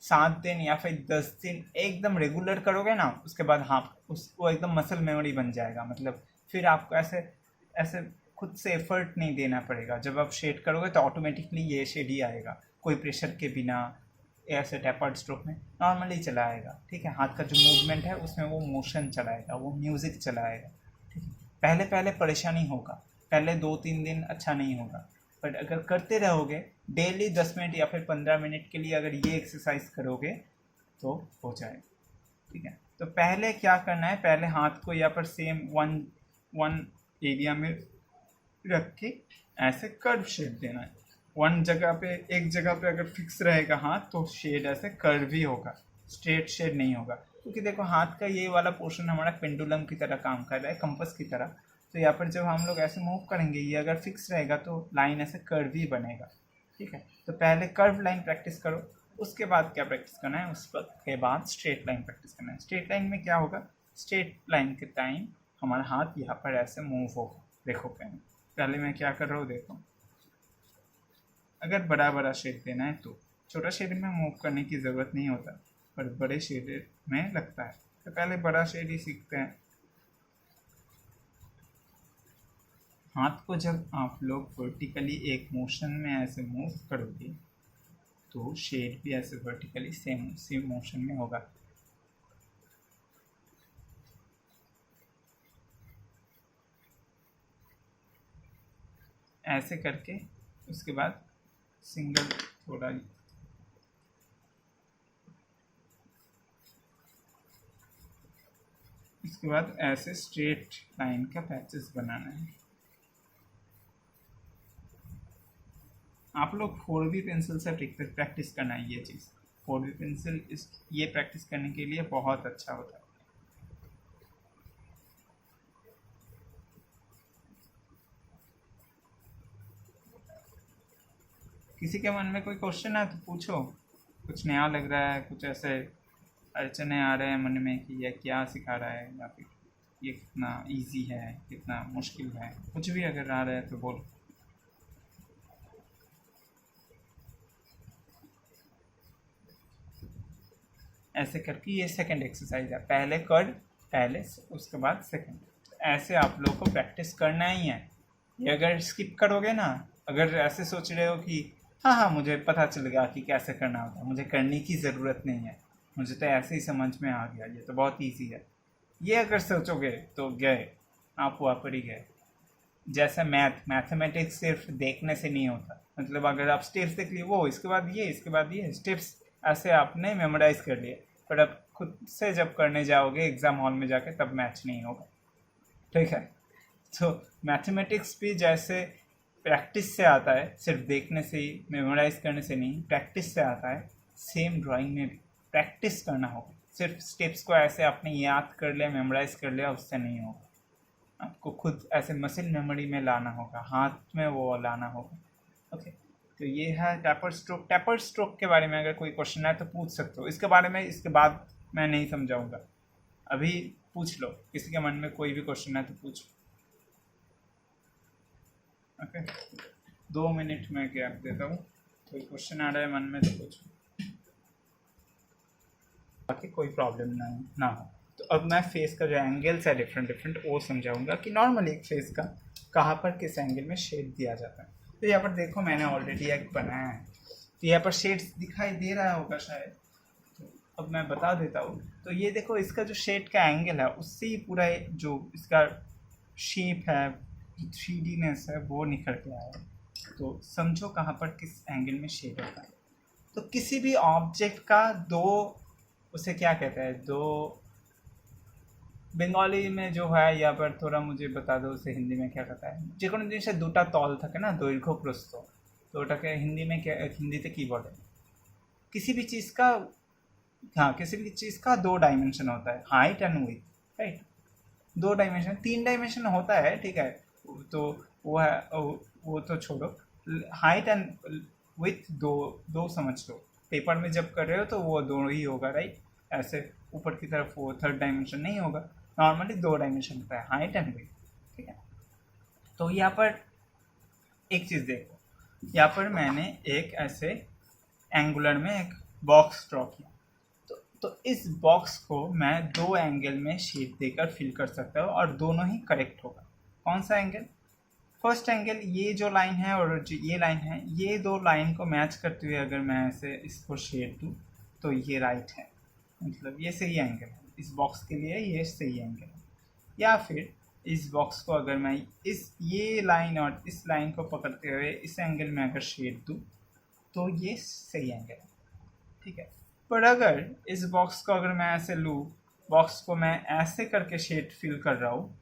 7 दिन या फिर 10 दिन एकदम रेगुलर करोगे ना, उसके बाद हाँ उसको एकदम मसल मेमोरी बन जाएगा। मतलब फिर आपको ऐसे ऐसे खुद से एफर्ट नहीं देना पड़ेगा। जब आप शेड करोगे तो ऑटोमेटिकली ये शेड ही आएगा, कोई प्रेशर के बिना, ऐसे टैपर्ड स्ट्रोक में नॉर्मली चला आएगा। ठीक है, हाथ का जो मूवमेंट है उसमें वो मोशन चलाएगा, वो म्यूज़िक चलाएगा। ठीक है, पहले पहले परेशानी होगा, पहले 2-3 दिन अच्छा नहीं होगा, बट अगर करते रहोगे डेली 10 मिनट या फिर 15 मिनट के लिए अगर ये एक्सरसाइज करोगे तो हो जाएगा। ठीक है, तो पहले क्या करना है, पहले हाथ को यहाँ पर सेम वन एरिया में रख के ऐसे कर्व शेप देना है। एक जगह पे अगर फिक्स रहेगा हाथ तो शेड ऐसे कर्व ही होगा, स्ट्रेट शेड नहीं होगा। क्योंकि देखो हाथ का ये वाला पोर्शन हमारा पेंडुलम की तरह काम कर रहा है, कंपास की तरह। तो यहाँ पर जब हम लोग ऐसे मूव करेंगे, ये अगर फिक्स रहेगा तो लाइन ऐसे कर्व ही बनेगा। ठीक है, तो पहले कर्व लाइन प्रैक्टिस करो, उसके बाद क्या प्रैक्टिस करना है, उसके बाद स्ट्रेट लाइन प्रैक्टिस करना है। स्ट्रेट लाइन में क्या होगा, स्ट्रेट लाइन के टाइम हमारा हाथ यहाँ पर ऐसे मूव होगा। देखो पहले मैं क्या कर रहा हूँ, देखो अगर बड़ा बड़ा शेड देना है तो छोटा शेड में मूव करने की ज़रूरत नहीं होता, पर बड़े शेड में लगता है। तो पहले बड़ा शेड ही सीखते हैं। हाथ को जब आप लोग वर्टिकली एक मोशन में ऐसे मूव करोगे तो शेड भी ऐसे वर्टिकली सेम मोशन में होगा। ऐसे करके उसके बाद सिंगल थोड़ा इसके बाद ऐसे स्ट्रेट लाइन का पैचेस बनाना है। आप लोग 4B पेंसिल से प्रैक्टिस करना है। ये चीज़ 4B पेंसिल ये प्रैक्टिस करने के लिए बहुत अच्छा होता है। किसी के मन में कोई क्वेश्चन है तो पूछो, कुछ नया लग रहा है, कुछ ऐसे अड़चने आ रहे हैं मन में कि यह क्या सिखा रहा है, या फिर ये कितना इजी है, कितना मुश्किल है, कुछ भी अगर आ रहा है तो बोलो। ऐसे करके ये सेकंड एक्सरसाइज है, पहले कर्ल, पहले उसके बाद सेकंड। ऐसे आप लोग को प्रैक्टिस करना ही है। ये अगर स्किप करोगे ना, अगर ऐसे सोच रहे हो कि हाँ मुझे पता चल गया कि कैसे करना होता, मुझे करने की ज़रूरत नहीं है, मुझे तो ऐसे ही समझ में आ गया, ये तो बहुत ईजी है, ये अगर सोचोगे तो गए, आप वहाँ पर ही गए। जैसे मैथमेटिक्स सिर्फ देखने से नहीं होता। मतलब अगर आप स्टेप्स देख लिए, वो इसके बाद ये, इसके बाद ये स्टेप्स ऐसे आपने मेमोराइज कर लिए, पर अब खुद से जब करने जाओगे एग्ज़ाम हॉल में जाके तब मैच नहीं होगा। ठीक है, तो मैथमेटिक्स भी जैसे प्रैक्टिस से आता है, सिर्फ देखने से ही, मेमोराइज करने से नहीं, प्रैक्टिस से आता है। सेम ड्राइंग में भी प्रैक्टिस करना होगा। सिर्फ स्टेप्स को ऐसे आपने याद कर लिया, मेमोराइज कर लिया, उससे नहीं होगा। आपको खुद ऐसे मसल मेमोरी में लाना होगा, हाथ में वो लाना होगा। ओके, तो ये है टैपर्ड स्ट्रोक। टैपर्ड स्ट्रोक के बारे में अगर कोई क्वेश्चन है तो पूछ सकते हो। इसके बारे में इसके बाद मैं नहीं समझाऊंगा, अभी पूछ लो। किसी के मन में कोई भी क्वेश्चन है तो पूछो। ओके, 2 मिनट में गैप देता हूँ, कोई क्वेश्चन आ रहा है मन में तो पूछो, ताकि कोई प्रॉब्लम ना हो। तो अब मैं फेस का जो एंगल्स है डिफरेंट वो समझाऊंगा कि नॉर्मली एक फेस का कहाँ पर किस एंगल में शेड दिया जाता है। तो यहाँ पर देखो मैंने ऑलरेडी एक बनाया है, तो यहाँ पर शेड्स दिखाई दे रहा होगा शायद, तो अब मैं बता देता हूँ। तो ये देखो, इसका जो शेड का एंगल है उससे ही पूरा जो इसका शेप है, 3Dनेस है, वो निकल के आया है। तो समझो कहाँ पर किस एंगल में शेड होता है। तो किसी भी ऑब्जेक्ट का उसे क्या कहते हैं, बंगाली में जो है, यहाँ पर थोड़ा मुझे बता दो उसे हिंदी में क्या कहता है। যে কোনো জিনিসের দুটা তল থাকে না, দৈর্ঘ্য প্রস্থ, तो ওটাকে हिंदी में क्या, हिंदी की बोले, किसी भी चीज़ का, हाँ किसी भी चीज़ का 2 डायमेंशन होता है, height and with, right. 2 dimension, 3 dimension होता है, ठीक है, तो वो है, वो तो छोड़ो, हाइट एंड विथ दो समझ लो। पेपर में जब कर रहे हो तो वो 2 ही होगा, राइट। ऐसे ऊपर की तरफ वो 3rd डायमेंशन नहीं होगा, नॉर्मली 2 डायमेंशन होता है, हाइट एंड विथ, ठीक है। तो यहाँ पर एक चीज़ देखो, यहाँ पर मैंने एक ऐसे एंगुलर में एक बॉक्स ड्रॉ किया। तो इस बॉक्स को मैं दो एंगल में शेड देकर फिल कर सकता हूँ और दोनों ही करेक्ट होगा। कौन सा एंगल? फर्स्ट एंगल, ये जो लाइन है और जो ये लाइन है, ये दो लाइन को मैच करते हुए अगर मैं ऐसे इसको शेड दूँ तो ये राइट है, मतलब ये सही एंगल है इस बॉक्स के लिए, ये सही एंगल है। या फिर इस बॉक्स को अगर मैं ये लाइन और इस लाइन को पकड़ते हुए इस एंगल में अगर शेड दूँ तो ये सही एंगल है, ठीक है। पर अगर इस बॉक्स को अगर मैं ऐसे लूँ, बॉक्स को मैं ऐसे करके शेड फिल कर रहा हूँ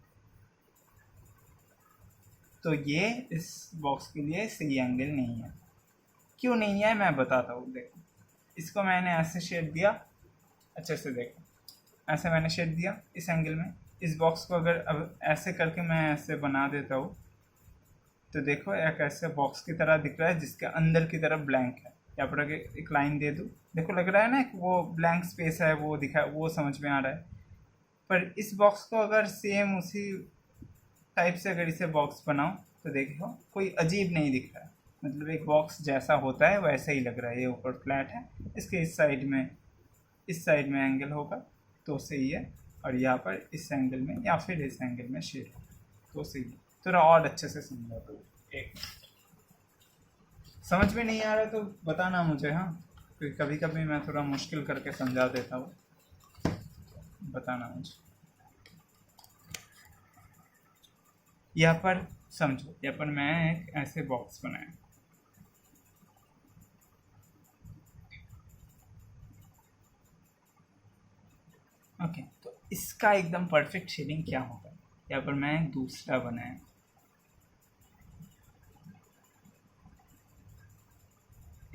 तो ये इस बॉक्स के लिए सही एंगल नहीं है। क्यों नहीं है मैं बताता हूँ। देखो, इसको मैंने ऐसे शेड दिया, अच्छे से देखो, ऐसे मैंने शेड दिया इस एंगल में। इस बॉक्स को अगर अब ऐसे करके मैं ऐसे बना देता हूँ तो देखो एक ऐसे बॉक्स की तरह दिख रहा है जिसके अंदर की तरफ ब्लैंक है। यहाँ पर अगर एक लाइन दे दूँ, देखो लग रहा है ना वो ब्लैंक स्पेस है, वो दिखा, वो समझ में आ रहा है। पर इस बॉक्स को अगर सेम उसी टाइप से अगर इसे बॉक्स बनाओ तो देखो कोई अजीब नहीं दिख रहा है, मतलब एक बॉक्स जैसा होता है वैसा ही लग रहा है। ये ऊपर फ्लैट है, इसके इस साइड में एंगल होगा तो सही है, और यहाँ पर इस एंगल में या फिर इस एंगल में शेड तो सही है। थोड़ा और अच्छे से समझा तो एक समझ में नहीं आ रहा तो बताना मुझे, हाँ, क्योंकि कभी कभी मैं थोड़ा मुश्किल करके समझा देता हूँ, बताना मुझे। यहाँ पर समझो, यहाँ पर मैं एक ऐसे बॉक्स बनाया, ओके। तो इसका एकदम परफेक्ट शेडिंग क्या होगा? यहाँ पर मैं एक दूसरा बनाया,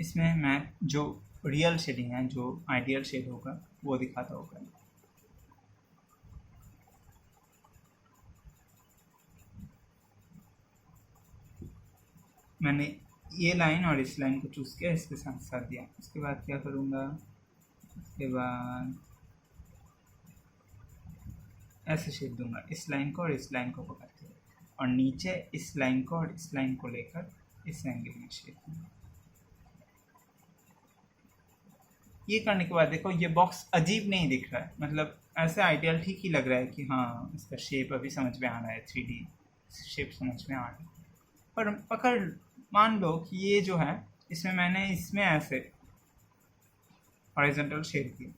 इसमें मैं जो रियल शेडिंग है, जो आइडियल शेड होगा वो दिखाता होगा। मैंने ये लाइन और इस लाइन को चूज़ किया, इसके साथ साथ दिया। उसके बाद क्या करूँगा, उसके बाद ऐसे शेड दूंगा इस लाइन को और इस लाइन को पकड़ के, और नीचे इस लाइन को और इस लाइन को लेकर इस एंगल में शेड दूंगा। ये करने के बाद देखो ये बॉक्स अजीब नहीं दिख रहा है, मतलब ऐसे आइडियल ठीक ही लग रहा है कि हाँ इसका शेप अभी समझ में आ रहा है, 3D शेप समझ में आ रहा है। पर पकड़, मान लो कि ये जो है इसमें मैंने इसमें ऐसे हॉरिजॉन्टल शेड दिया,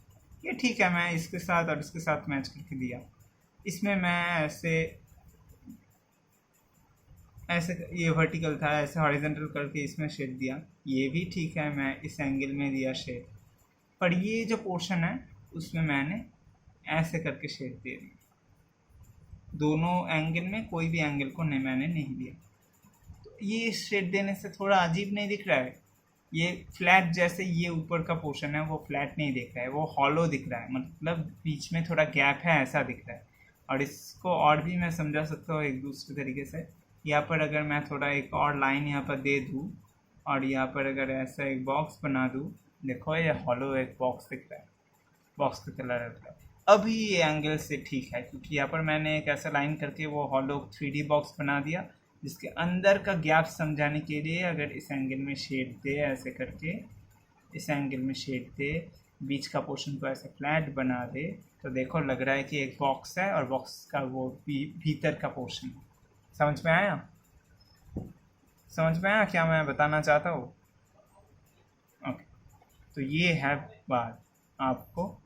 ये ठीक है, मैं इसके साथ और इसके साथ मैच करके दिया। इसमें मैं ऐसे ये वर्टिकल था, ऐसे हॉरिजॉन्टल करके इसमें शेड दिया, ये भी ठीक है, मैं इस एंगल में दिया शेड। पर ये जो पोर्शन है उसमें मैंने ऐसे करके शेड दे दिया, दोनों एंगल में कोई भी एंगल को मैंने नहीं दिया। तो ये शेड देने से थोड़ा अजीब नहीं दिख रहा है? ये फ्लैट, जैसे ये ऊपर का पोर्शन है वो फ्लैट नहीं दिख रहा है, वो हॉलो दिख रहा है, मतलब बीच में थोड़ा गैप है ऐसा दिख रहा है। और इसको और भी मैं समझा सकता हूँ एक दूसरे तरीके से। यहाँ पर अगर मैं थोड़ा एक और लाइन यहाँ पर दे दूँ और यहाँ पर अगर ऐसा एक बॉक्स बना दूँ, देखो ये हॉलो एक बॉक्स दिख रहा है, बॉक्स का कलर है। अभी ये एंगल से ठीक है क्योंकि यहाँ पर मैंने एक ऐसा लाइन करके वो हॉलो 3D बॉक्स बना दिया, जिसके अंदर का गैप समझाने के लिए अगर इस एंगल में शेड दे, ऐसे करके इस एंगल में शेड दे, बीच का पोर्शन को ऐसे फ्लैट बना दे, तो देखो लग रहा है कि एक बॉक्स है और बॉक्स का वो भीतर का पोर्शन है। समझ में आया? समझ में आया क्या मैं बताना चाहता हूँ? ओके, तो ये है बात आपको।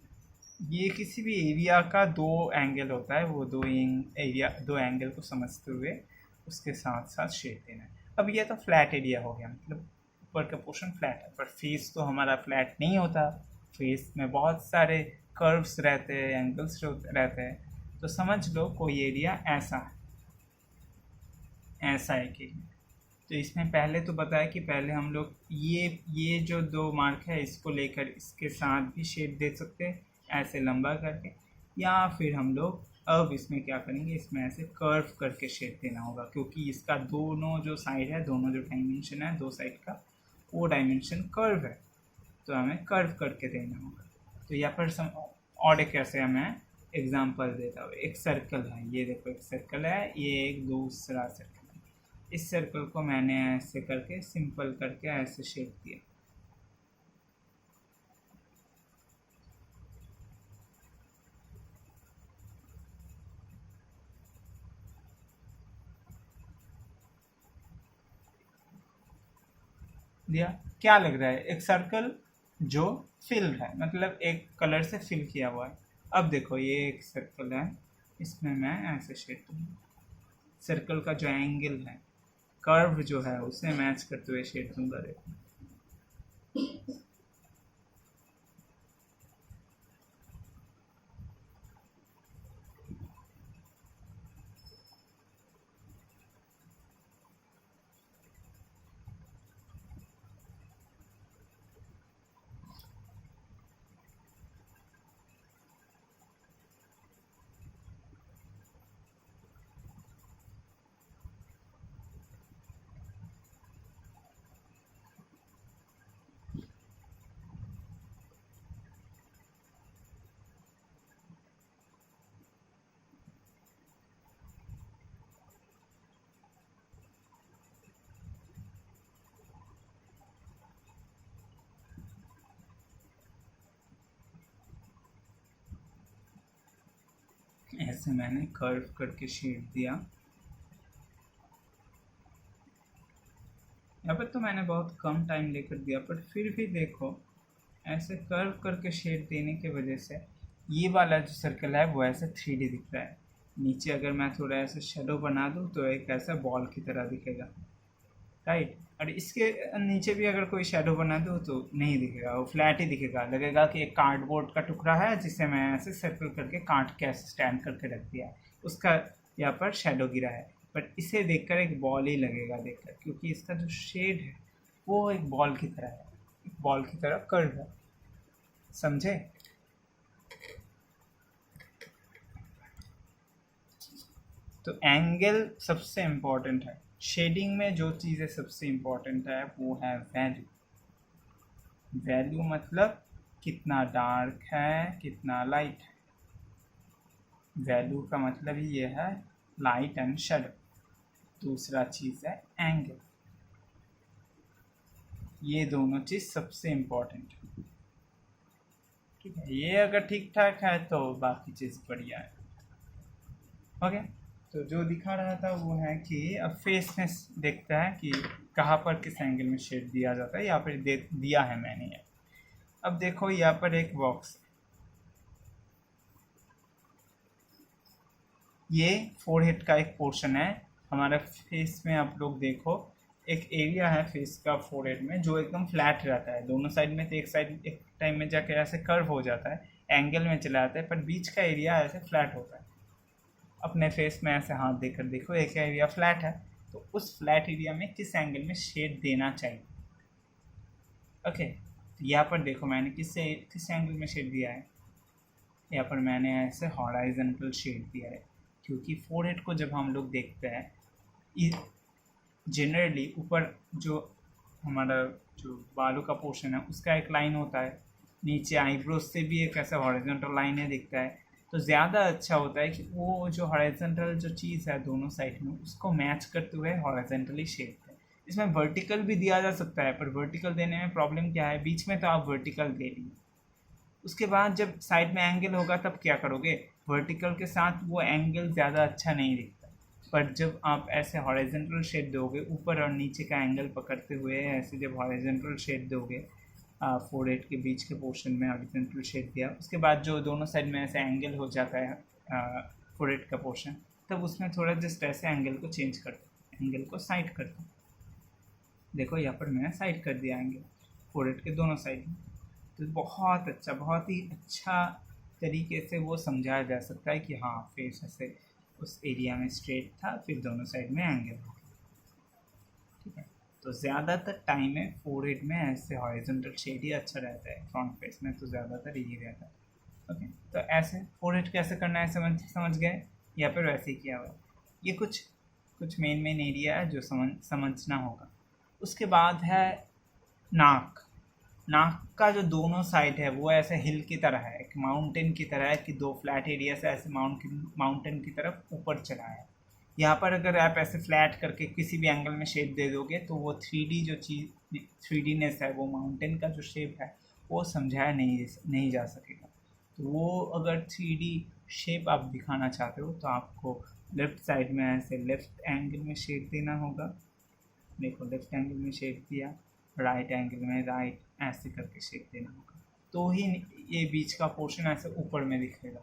ये किसी भी एरिया का दो एंगल होता है, वो दो एंगल को समझते हुए उसके साथ साथ शेड देना है। अब ये तो फ्लैट एरिया हो गया, मतलब ऊपर का पोर्शन फ्लैट है, पर फेस तो हमारा फ्लैट नहीं होता, फेस में बहुत सारे कर्व्स रहते हैं, एंगल्स रहते हैं। तो समझ लो कोई एरिया ऐसा एक एरिया। तो इसमें पहले तो बताया कि पहले हम लोग ये जो दो मार्क है इसको लेकर इसके साथ भी शेड दे सकते हैं ऐसे लंबा करके, या फिर हम लोग अब इसमें क्या करेंगे, इसमें ऐसे कर्व करके शेड देना होगा, क्योंकि इसका दोनों जो साइड है, दोनों जो डायमेंशन है दो साइड का, वो डायमेंशन कर्व है, तो हमें कर्व करके देना होगा। तो यहाँ पर और एक ऐसे मैं एग्जांपल देता हूँ। एक सर्कल है, ये देखो एक सर्कल है, ये एक दूसरा सर्कल है। इस सर्कल को मैंने ऐसे करके सिंपल करके ऐसे शेप दिया, दिया, क्या लग रहा है? एक सर्कल जो फिल है, मतलब एक कलर से फिल किया हुआ है। अब देखो ये एक सर्कल है, इसमें मैं ऐसे शेड दूंगा, सर्कल का जो एंगल है, कर्व जो है, उसे मैच करते हुए शेड दूंगा। देखो ऐसे मैंने कर्व करके शेड दिया। यहाँ पर तो मैंने बहुत कम टाइम लेकर दिया, पर फिर भी देखो ऐसे कर्व करके शेड देने की वजह से ये वाला जो सर्कल है वो ऐसे 3D दिख रहा है। नीचे अगर मैं थोड़ा ऐसे शेडो बना दूँ तो एक ऐसा बॉल की तरह दिखेगा, राइट। और इसके नीचे भी अगर कोई शेडो बना दूँ तो नहीं दिखेगा, वो फ्लैट ही दिखेगा, लगेगा कि एक कार्डबोर्ड का टुकड़ा है जिसे मैं ऐसे सर्कल करके काट के ऐसे स्टैंड करके रख दिया है, उसका यहाँ पर शेडो गिरा है। बट इसे देखकर एक बॉल ही लगेगा देखकर, क्योंकि इसका जो शेड है वो एक बॉल की तरह है, एक बॉल की तरह कर्व है। समझे? तो एंगल सबसे इम्पोर्टेंट है शेडिंग में। जो चीज़ें सबसे इम्पोर्टेंट है वो है वैल्यू। वैल्यू मतलब कितना डार्क है, कितना लाइट है। वैल्यू का मतलब ही ये है लाइट एंड शेडो। दूसरा चीज़ है एंगल। ये दोनों चीज़ सबसे इम्पोर्टेंट है, ठीक है। ये अगर ठीक ठाक है तो बाकी चीज़ बढ़िया है। ओके, तो जो दिखा रहा था वो है कि अब फेस में देखता है कि कहाँ पर किस एंगल में शेड दिया जाता है। यहाँ पर दिया है मैंने ये। अब देखो यहाँ पर एक बॉक्स, ये फोरहेड का एक पोर्शन है हमारा फेस में। आप लोग देखो एक एरिया है फेस का फोरहेड में जो एकदम फ्लैट रहता है दोनों साइड में, तो एक साइड एक टाइम में जाकर ऐसे कर्व हो जाता है, एंगल में चला जाता है, पर बीच का एरिया ऐसे फ्लैट होता है। अपने फेस में ऐसे हाथ देकर देखो, एक एरिया फ्लैट है, तो उस फ्लैट एरिया में किस एंगल में शेड देना चाहिए। ओके, तो यहाँ पर देखो मैंने किस एंगल में शेड दिया है। यहाँ पर मैंने ऐसे हॉराइजॉन्टल शेड दिया है, क्योंकि फोरहेड को जब हम लोग देखते हैं जनरली ऊपर जो हमारा जो बालों का पोर्शन है उसका एक लाइन होता है, नीचे आईब्रोज से भी एक ऐसा हॉरिजॉन्टल लाइन है दिखता है। तो ज़्यादा अच्छा होता है कि वो जो हॉरिजॉन्टल जो चीज़ है दोनों साइड में उसको मैच करते हुए हॉरिजॉन्टली शेड है। इसमें वर्टिकल भी दिया जा सकता है, पर वर्टिकल देने में प्रॉब्लम क्या है, बीच में तो आप वर्टिकल दे लीजिए, उसके बाद जब साइड में एंगल होगा तब क्या करोगे, वर्टिकल के साथ वो एंगल ज़्यादा अच्छा नहीं दिखता। पर जब आप ऐसे हॉरिजॉन्टल शेड दोगे, ऊपर और नीचे का एंगल पकड़ते हुए ऐसे जब हॉरिजॉन्टल शेड दोगे, फोरहेड के बीच के पोर्शन में हॉरिजॉन्टल शेड दिया, उसके बाद जो दोनों साइड में ऐसे एंगल हो जाता है फोरहेड का पोर्शन, तब उसमें थोड़ा जस्ट ऐसे एंगल को चेंज कर दो, एंगल को साइड कर दो। देखो यहाँ पर मैंने साइड कर दिया एंगल फोरहेड के दोनों साइड में। तो बहुत अच्छा, बहुत ही अच्छा तरीके से वो समझाया जा सकता है कि हाँ फेस ऐसे उस एरिया में स्ट्रेट था, फिर दोनों साइड में एंगल हो गया, ठीक है। तो ज़्यादातर टाइम में फोरहेड में ऐसे हॉरिजॉन्टल शेड ही अच्छा रहता है, फ्रंट फेस में तो ज़्यादातर यही रहता है। ओके, तो ऐसे फोरहेड कैसे करना है समझ गए, या फिर वैसे ही किया हुआ है। ये कुछ मेन एरिया है जो समझना होगा। उसके बाद है नाक। नाक का जो दोनों साइड है वो ऐसे हिल की तरह है, एक माउंटेन की तरह है कि दो फ्लैट एरिया से ऐसे माउंटेन की तरफ ऊपर चला है। यहाँ पर अगर आप ऐसे फ्लैट करके किसी भी एंगल में शेप दे दोगे तो वो 3D जो चीज़ 3Dनेस है, वो माउंटेन का जो शेप है वो समझाया नहीं जा सकेगा। तो वो अगर 3D शेप आप दिखाना चाहते हो तो आपको लेफ़्ट साइड में ऐसे लेफ़्ट एंगल में शेप देना होगा। देखो लेफ़्ट एंगल में शेप दिया, राइट एंगल में राइट ऐसे करके शेप देना होगा, तो ही ये बीच का पोर्शन ऐसे ऊपर में दिखेगा।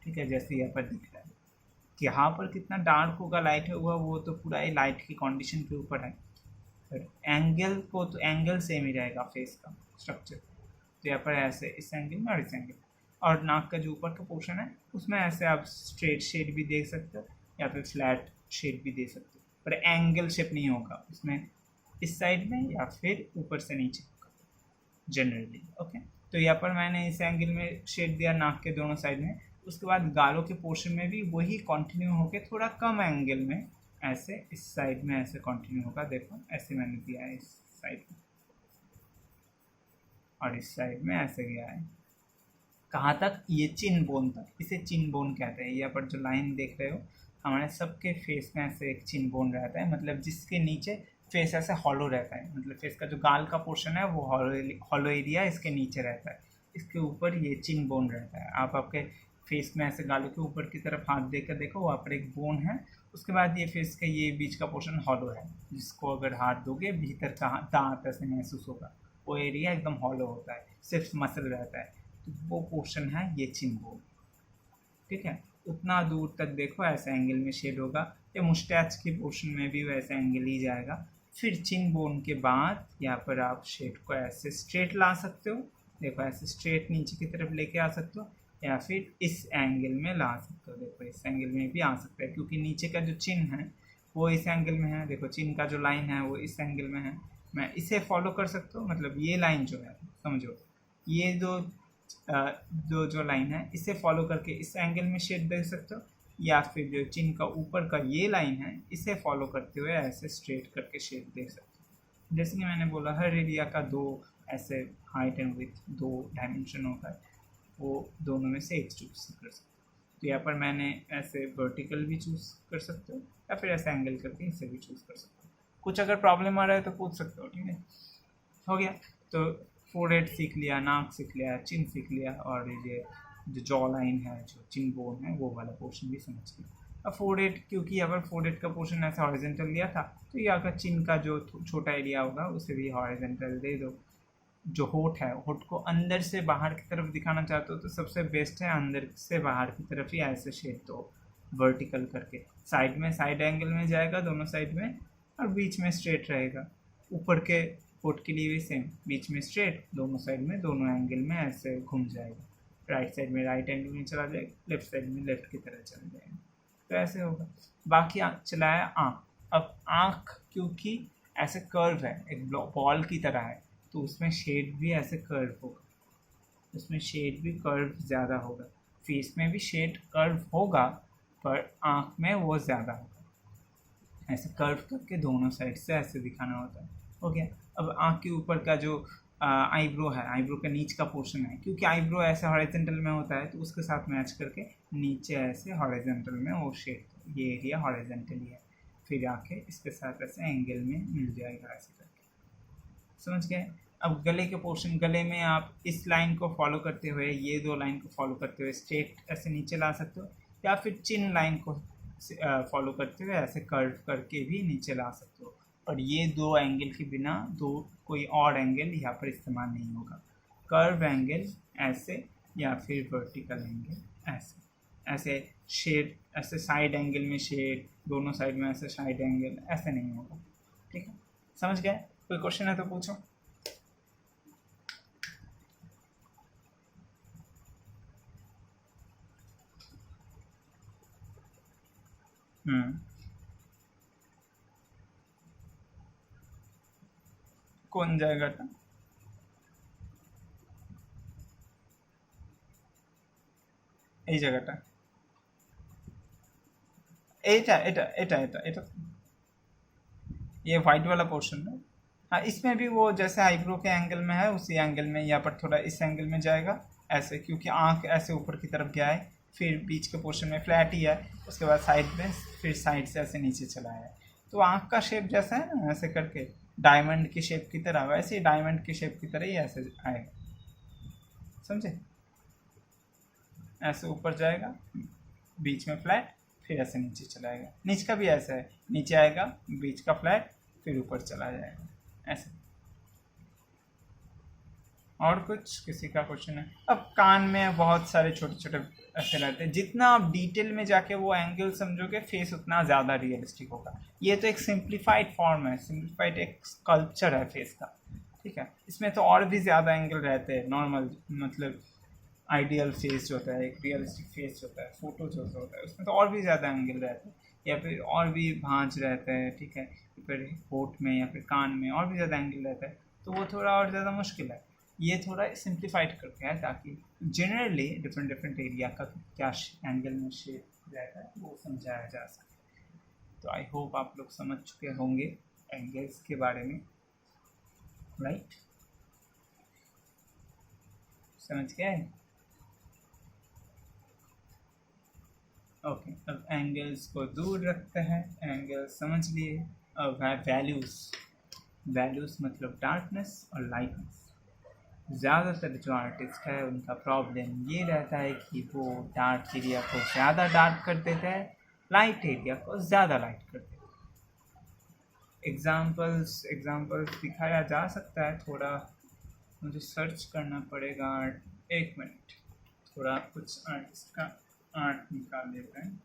ठीक है, जैसे यहाँ पर दिख रहा है कि यहाँ पर कितना डार्क होगा लाइट होगा वो तो पूरा ही लाइट की कंडीशन के ऊपर है। फिर एंगल को तो एंगल सेम ही रहेगा फेस का स्ट्रक्चर, तो यहाँ पर ऐसे इस एंगल में और इस एंगल, और नाक का जो ऊपर का पोर्शन है उसमें ऐसे आप स्ट्रेट शेड भी देख सकते हो या फिर फ्लैट शेड भी दे सकते हो, पर एंगल शेप नहीं होगा उसमें, इस साइड में या फिर ऊपर से नीचे होगा जनरली। ओके, तो यहाँ पर मैंने इस एंगल में शेड दिया नाक के दोनों साइड में, उसके बाद गालों के पोर्शन में भी वही कंटिन्यू होके थोड़ा कम एंगल में ऐसे इस साइड में ऐसे कंटिन्यू होगा। देखो ऐसे मैंने दिया है इस साइड में और इस साइड में ऐसे गया है। कहाँ तक? ये चिन बोन तक, इसे चिन बोन कहते हैं। यहाँ पर जो लाइन देख रहे हो हमारे सबके फेस में ऐसे एक चिन बोन रहता है, मतलब जिसके नीचे फेस ऐसे हॉलो रहता है, मतलब फेस का जो गाल का पोर्शन है वो हॉलो एरिया इसके नीचे रहता है, इसके ऊपर ये चिन बोन रहता है। आप आपके फेस में ऐसे गालों के ऊपर की तरफ हाथ देकर देखो, वहाँ पर एक बोन है, उसके बाद ये फेस का ये बीच का पोर्शन हॉलो है, जिसको अगर हाथ दोगे भीतर का दांत ऐसे महसूस होगा, वो एरिया एकदम हॉलो होता है, सिर्फ मसल रहता है, तो वो पोर्शन है ये चिन बोन। ठीक है, उतना दूर तक देखो ऐसा एंगल में शेड होगा, या मुस्टैच के पोर्शन में भी वैसा एंगल ही जाएगा। फिर चिन बोन के बाद यहाँ पर आप शेड को ऐसे स्ट्रेट ला सकते हो, देखो ऐसे स्ट्रेट नीचे की तरफ लेके आ सकते हो, या फिर इस एंगल में ला सकते हो, देखो इस एंगल में भी आ सकता है, क्योंकि नीचे का जो चिन है वो इस एंगल में है, देखो चिन का जो लाइन है वो इस एंगल में है, मैं इसे फॉलो कर सकता हूँ, मतलब ये लाइन जो है समझो, ये जो लाइन है इसे फॉलो करके इस एंगल में शेड दे सकते हो, या फिर जो चिन का ऊपर का ये लाइन है इसे फॉलो करते हुए ऐसे स्ट्रेट करके शेड दे सकते हो। जैसे कि मैंने बोला हर एरिया का दो ऐसे हाइट एंड विड्थ दो डायमेंशन होता है, वो दोनों में से एक चूज कर सकते हो। तो यहाँ पर मैंने ऐसे वर्टिकल भी चूज़ कर सकते हो या फिर ऐसे एंगल करके इसे भी चूज़ कर सकते हो। कुछ अगर प्रॉब्लम आ रहा है तो पूछ सकते हो। ठीक है, हो गया। तो फोरहेड सीख लिया, नाक सीख लिया, चिन सीख लिया, और ये जो जॉ लाइन है जो चिन बोन है वो वाला पोर्शन भी समझ लिया। अब फोरहेड, क्योंकि अगर फोरहेड का पोर्शन ऐसा हॉरिजेंटल लिया था तो ये अगर चिन का जो छोटा एरिया होगा उसे भी हॉरिजेंटल दे दो। जो होठ है, होठ को अंदर से बाहर की तरफ दिखाना चाहते हो तो सबसे बेस्ट है अंदर से बाहर की तरफ ही ऐसे शेड दो वर्टिकल करके, साइड में साइड एंगल में जाएगा दोनों साइड में, और बीच में स्ट्रेट रहेगा। ऊपर के होठ के लिए भी सेम, बीच में स्ट्रेट, दोनों साइड में दोनों एंगल में ऐसे घूम जाएगा, राइट साइड में राइट एंगल में चला जाएगा, लेफ्ट साइड में लेफ्ट की तरह चला जाएगा, तो ऐसे होगा। बाकी चलाया आँख। अब आँख क्योंकि ऐसे कर्व है, एक बॉल की तरह है, तो उसमें शेड भी ऐसे कर्व होगा, उसमें शेड भी कर्व ज़्यादा होगा। फेस में भी शेड कर्व होगा पर आँख में वो ज़्यादा होगा, ऐसे कर्व करके दोनों साइड से ऐसे दिखाना होता है। हो गया। अब आँख के ऊपर का जो आईब्रो है, आईब्रो का नीच का पोर्शन है, क्योंकि आईब्रो ऐसे हॉरिजेंटल में होता है तो उसके साथ मैच करके नीचे ऐसे हॉरिजेंटल में वो शेड, ये एरिया हॉरिजेंटली है, फिर आके इसके साथ ऐसे एंगल में मिल जाएगा ऐसे करके, समझ गए। अब गले के पोर्शन, गले में आप इस लाइन को फॉलो करते हुए, ये दो लाइन को फॉलो करते हुए स्ट्रेट ऐसे नीचे ला सकते हो, या फिर चिन लाइन को फॉलो करते हुए ऐसे कर्व करके भी नीचे ला सकते हो। और ये दो एंगल के बिना दो कोई और एंगल यहाँ पर इस्तेमाल नहीं होगा। कर्व एंगल ऐसे या फिर वर्टिकल एंगल ऐसे, ऐसे शेड ऐसे साइड एंगल में शेड, दोनों साइड में ऐसे साइड एंगल ऐसे नहीं होगा। ठीक है, समझ गए? कोई क्वेश्चन है तो पूछो। কোন জায়গাটা? এই জায়গাটা, এটা এটা এটা এটা এটা ये वाइट वाला पोर्शन है। हाँ, इसमें भी वो जैसे आईब्रो के एंगल में है उसी एंगल में यहाँ पर थोड़ा इस एंगल में जाएगा ऐसे, क्योंकि आँख ऐसे ऊपर की तरफ गया है, फिर बीच के पोर्शन में फ्लैट ही है, उसके बाद साइड में फिर साइड से ऐसे नीचे चला है, तो आँख का शेप जैसा है ना ऐसे करके डायमंड की शेप की तरह, वैसे ही डायमंड की शेप की तरह ही ऐसे आएगा, समझे? ऐसे ऊपर जाएगा, बीच में फ्लैट, फिर ऐसे नीचे चला आएगा। नीच का भी ऐसा है, नीचे आएगा, बीच का फ्लैट, फिर ऊपर चला जाएगा ऐसे। और कुछ किसी का क्वेश्चन है? अब कान में बहुत सारे छोटे छोटे ऐसे रहते हैं, जितना आप डिटेल में जाके वो एंगल समझोगे फेस उतना ज़्यादा रियलिस्टिक होगा। ये तो एक सिंप्लीफाइड फॉर्म है, सिंप्लीफाइड एक स्कल्पचर है फेस का, ठीक है। इसमें तो और भी ज़्यादा एंगल रहते हैं, नॉर्मल मतलब आइडियल फेस जो होता है, एक रियलिस्टिक फेस जो होता है, फोटो जो होता है, उसमें तो और भी ज़्यादा एंगल रहते हैं, या फिर और भी भांज रहता है, ठीक है, फिर होठ में या फिर कान में और भी ज़्यादा एंगल रहता है, तो वो थोड़ा और ज़्यादा मुश्किल है। ये थोड़ा सिंप्लीफाइड करके है ताकि जनरली डिफरेंट डिफरेंट एरिया का क्या एंगल में शेप रहता है वो समझाया जा सके। तो आई होप आप लोग समझ चुके होंगे एंगल्स के बारे में, राइट? समझ गए? ओके, अब एंगल्स को दूर रखते हैं, एंगल्स समझ लिए। अब है वैल्यूज़। वैल्यूज़ मतलब डार्कनेस और लाइटनेस। ज़्यादातर जो आर्टिस्ट है उनका प्रॉब्लम ये रहता है कि वो डार्क एरिया को ज़्यादा डार्क कर देता है, लाइट एरिया को ज़्यादा लाइट कर देता है। एग्जांपल्स दिखाया जा सकता है, थोड़ा मुझे सर्च करना पड़ेगा, एक मिनट, थोड़ा कुछ आर्टिस्ट का आर्ट निकाल लेते हैं।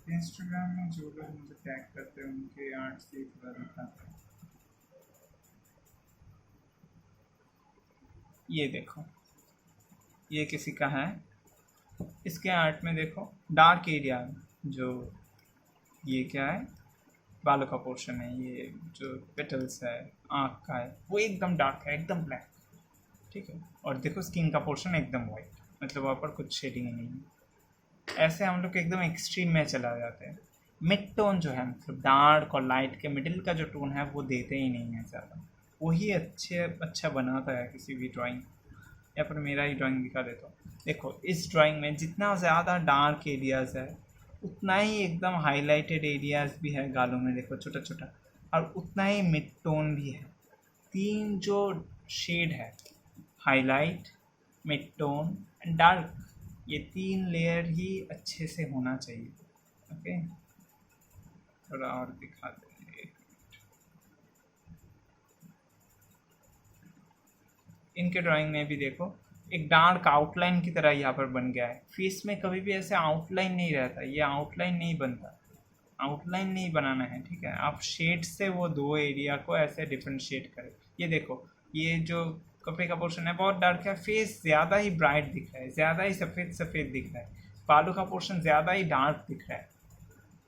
इंस्टाग्राम में जो लोग मुझे टैग करते हैं उनके आर्ट से थोड़ा दिखाते हैं। ये देखो, ये किसी का है, इसके आर्ट में देखो डार्क एरिया जो ये क्या है, बालों का पोर्शन है, ये जो पेटल्स है, आँख का है, वो एकदम डार्क है, एकदम ब्लैक, ठीक है। और देखो स्किन का पोर्शन एकदम वाइट, मतलब वहाँ पर कुछ शेडिंग नहीं है। ऐसे हम लोग एकदम एक्सट्रीम में चला जाते हैं। मिड टोन जो है मतलब डार्क और लाइट के मिडिल का जो टोन है वो देते ही नहीं है ज़्यादा, वही अच्छा बनाता है किसी भी ड्राइंग। या फिर मेरा ही ड्राइंग दिखा देता हूँ। देखो इस ड्राइंग में जितना ज़्यादा डार्क एरियाज़ है उतना ही एकदम हाईलाइटेड एरियाज़ भी है गालों में, देखो छोटा छोटा, और उतना ही मिड टोन भी है। तीन जो शेड है, highlight, mid tone and dark, ये तीन लेयर ही अच्छे से होना चाहिए। ओके, थोड़ा और दिखा दें। इनके ड्राइंग में भी देखो एक डार्क आउटलाइन की तरह यहाँ पर बन गया है। फेस में कभी भी ऐसे आउटलाइन नहीं रहता, ये आउटलाइन नहीं बनता, आउटलाइन नहीं बनाना है, ठीक है। आप शेड से वो दो एरिया को ऐसे डिफ्रेंशिएट करें। ये देखो, ये जो कपड़े का पोर्शन है बहुत डार्क है, फेस ज़्यादा ही ब्राइट दिख रहा है, ज़्यादा ही सफ़ेद सफ़ेद दिख रहा है, बालों का पोर्शन ज़्यादा ही डार्क दिख रहा है,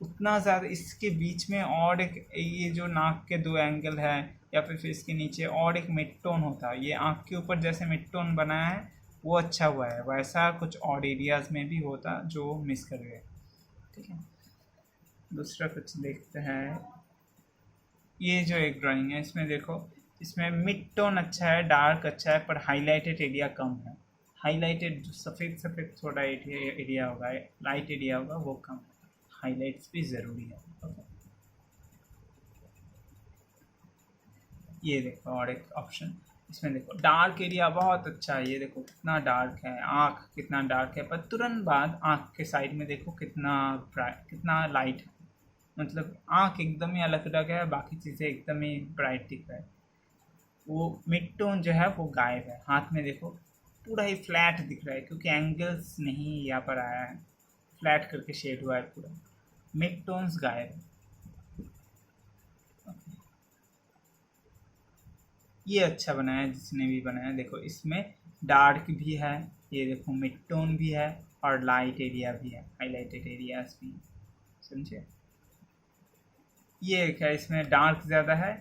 उतना ज़्यादा। इसके बीच में और एक ये जो नाक के दो एंगल है या फिर फेस के नीचे और एक मिड टोन होता है, ये आँख के ऊपर जैसे मिड टोन बनाया है वो अच्छा हुआ है, वैसा कुछ और एरियाज़ में भी होता जो मिस कर गए, ठीक है। दूसरा कुछ देखते हैं। ये जो एक ड्राइंग है इसमें देखो, इसमें मिड टोन अच्छा है, डार्क अच्छा है, पर हाईलाइटेड एरिया कम है। हाईलाइटेड जो सफ़ेद सफ़ेद थोड़ा एरिया होगा, लाइट एरिया होगा, वो कम है। हाईलाइट्स भी ज़रूरी है। ओके, ये देखो और एक ऑप्शन, इसमें देखो डार्क एरिया बहुत अच्छा है, ये देखो कितना डार्क है, आँख कितना डार्क है, पर तुरंत बाद आँख के साइड में देखो कितना कितना लाइट है, मतलब आँख एकदम ही अलग अलग है, बाकी चीज़ें एकदम ही ब्राइट दिख रहा है। वो मिड टोन जो है वो गायब है। हाथ में देखो पूरा ही फ्लैट दिख रहा है क्योंकि एंगल्स नहीं यहाँ पर आया है, फ्लैट करके शेड हुआ है पूरा, मिड टोन्स गायब है। ये अच्छा बनाया जिसने भी बनाया, देखो इसमें डार्क भी है, ये देखो मिड टोन भी है और लाइट एरिया भी है, हाईलाइटेड एरियाज भी, समझे। ये क्या, इसमें डार्क ज़्यादा है,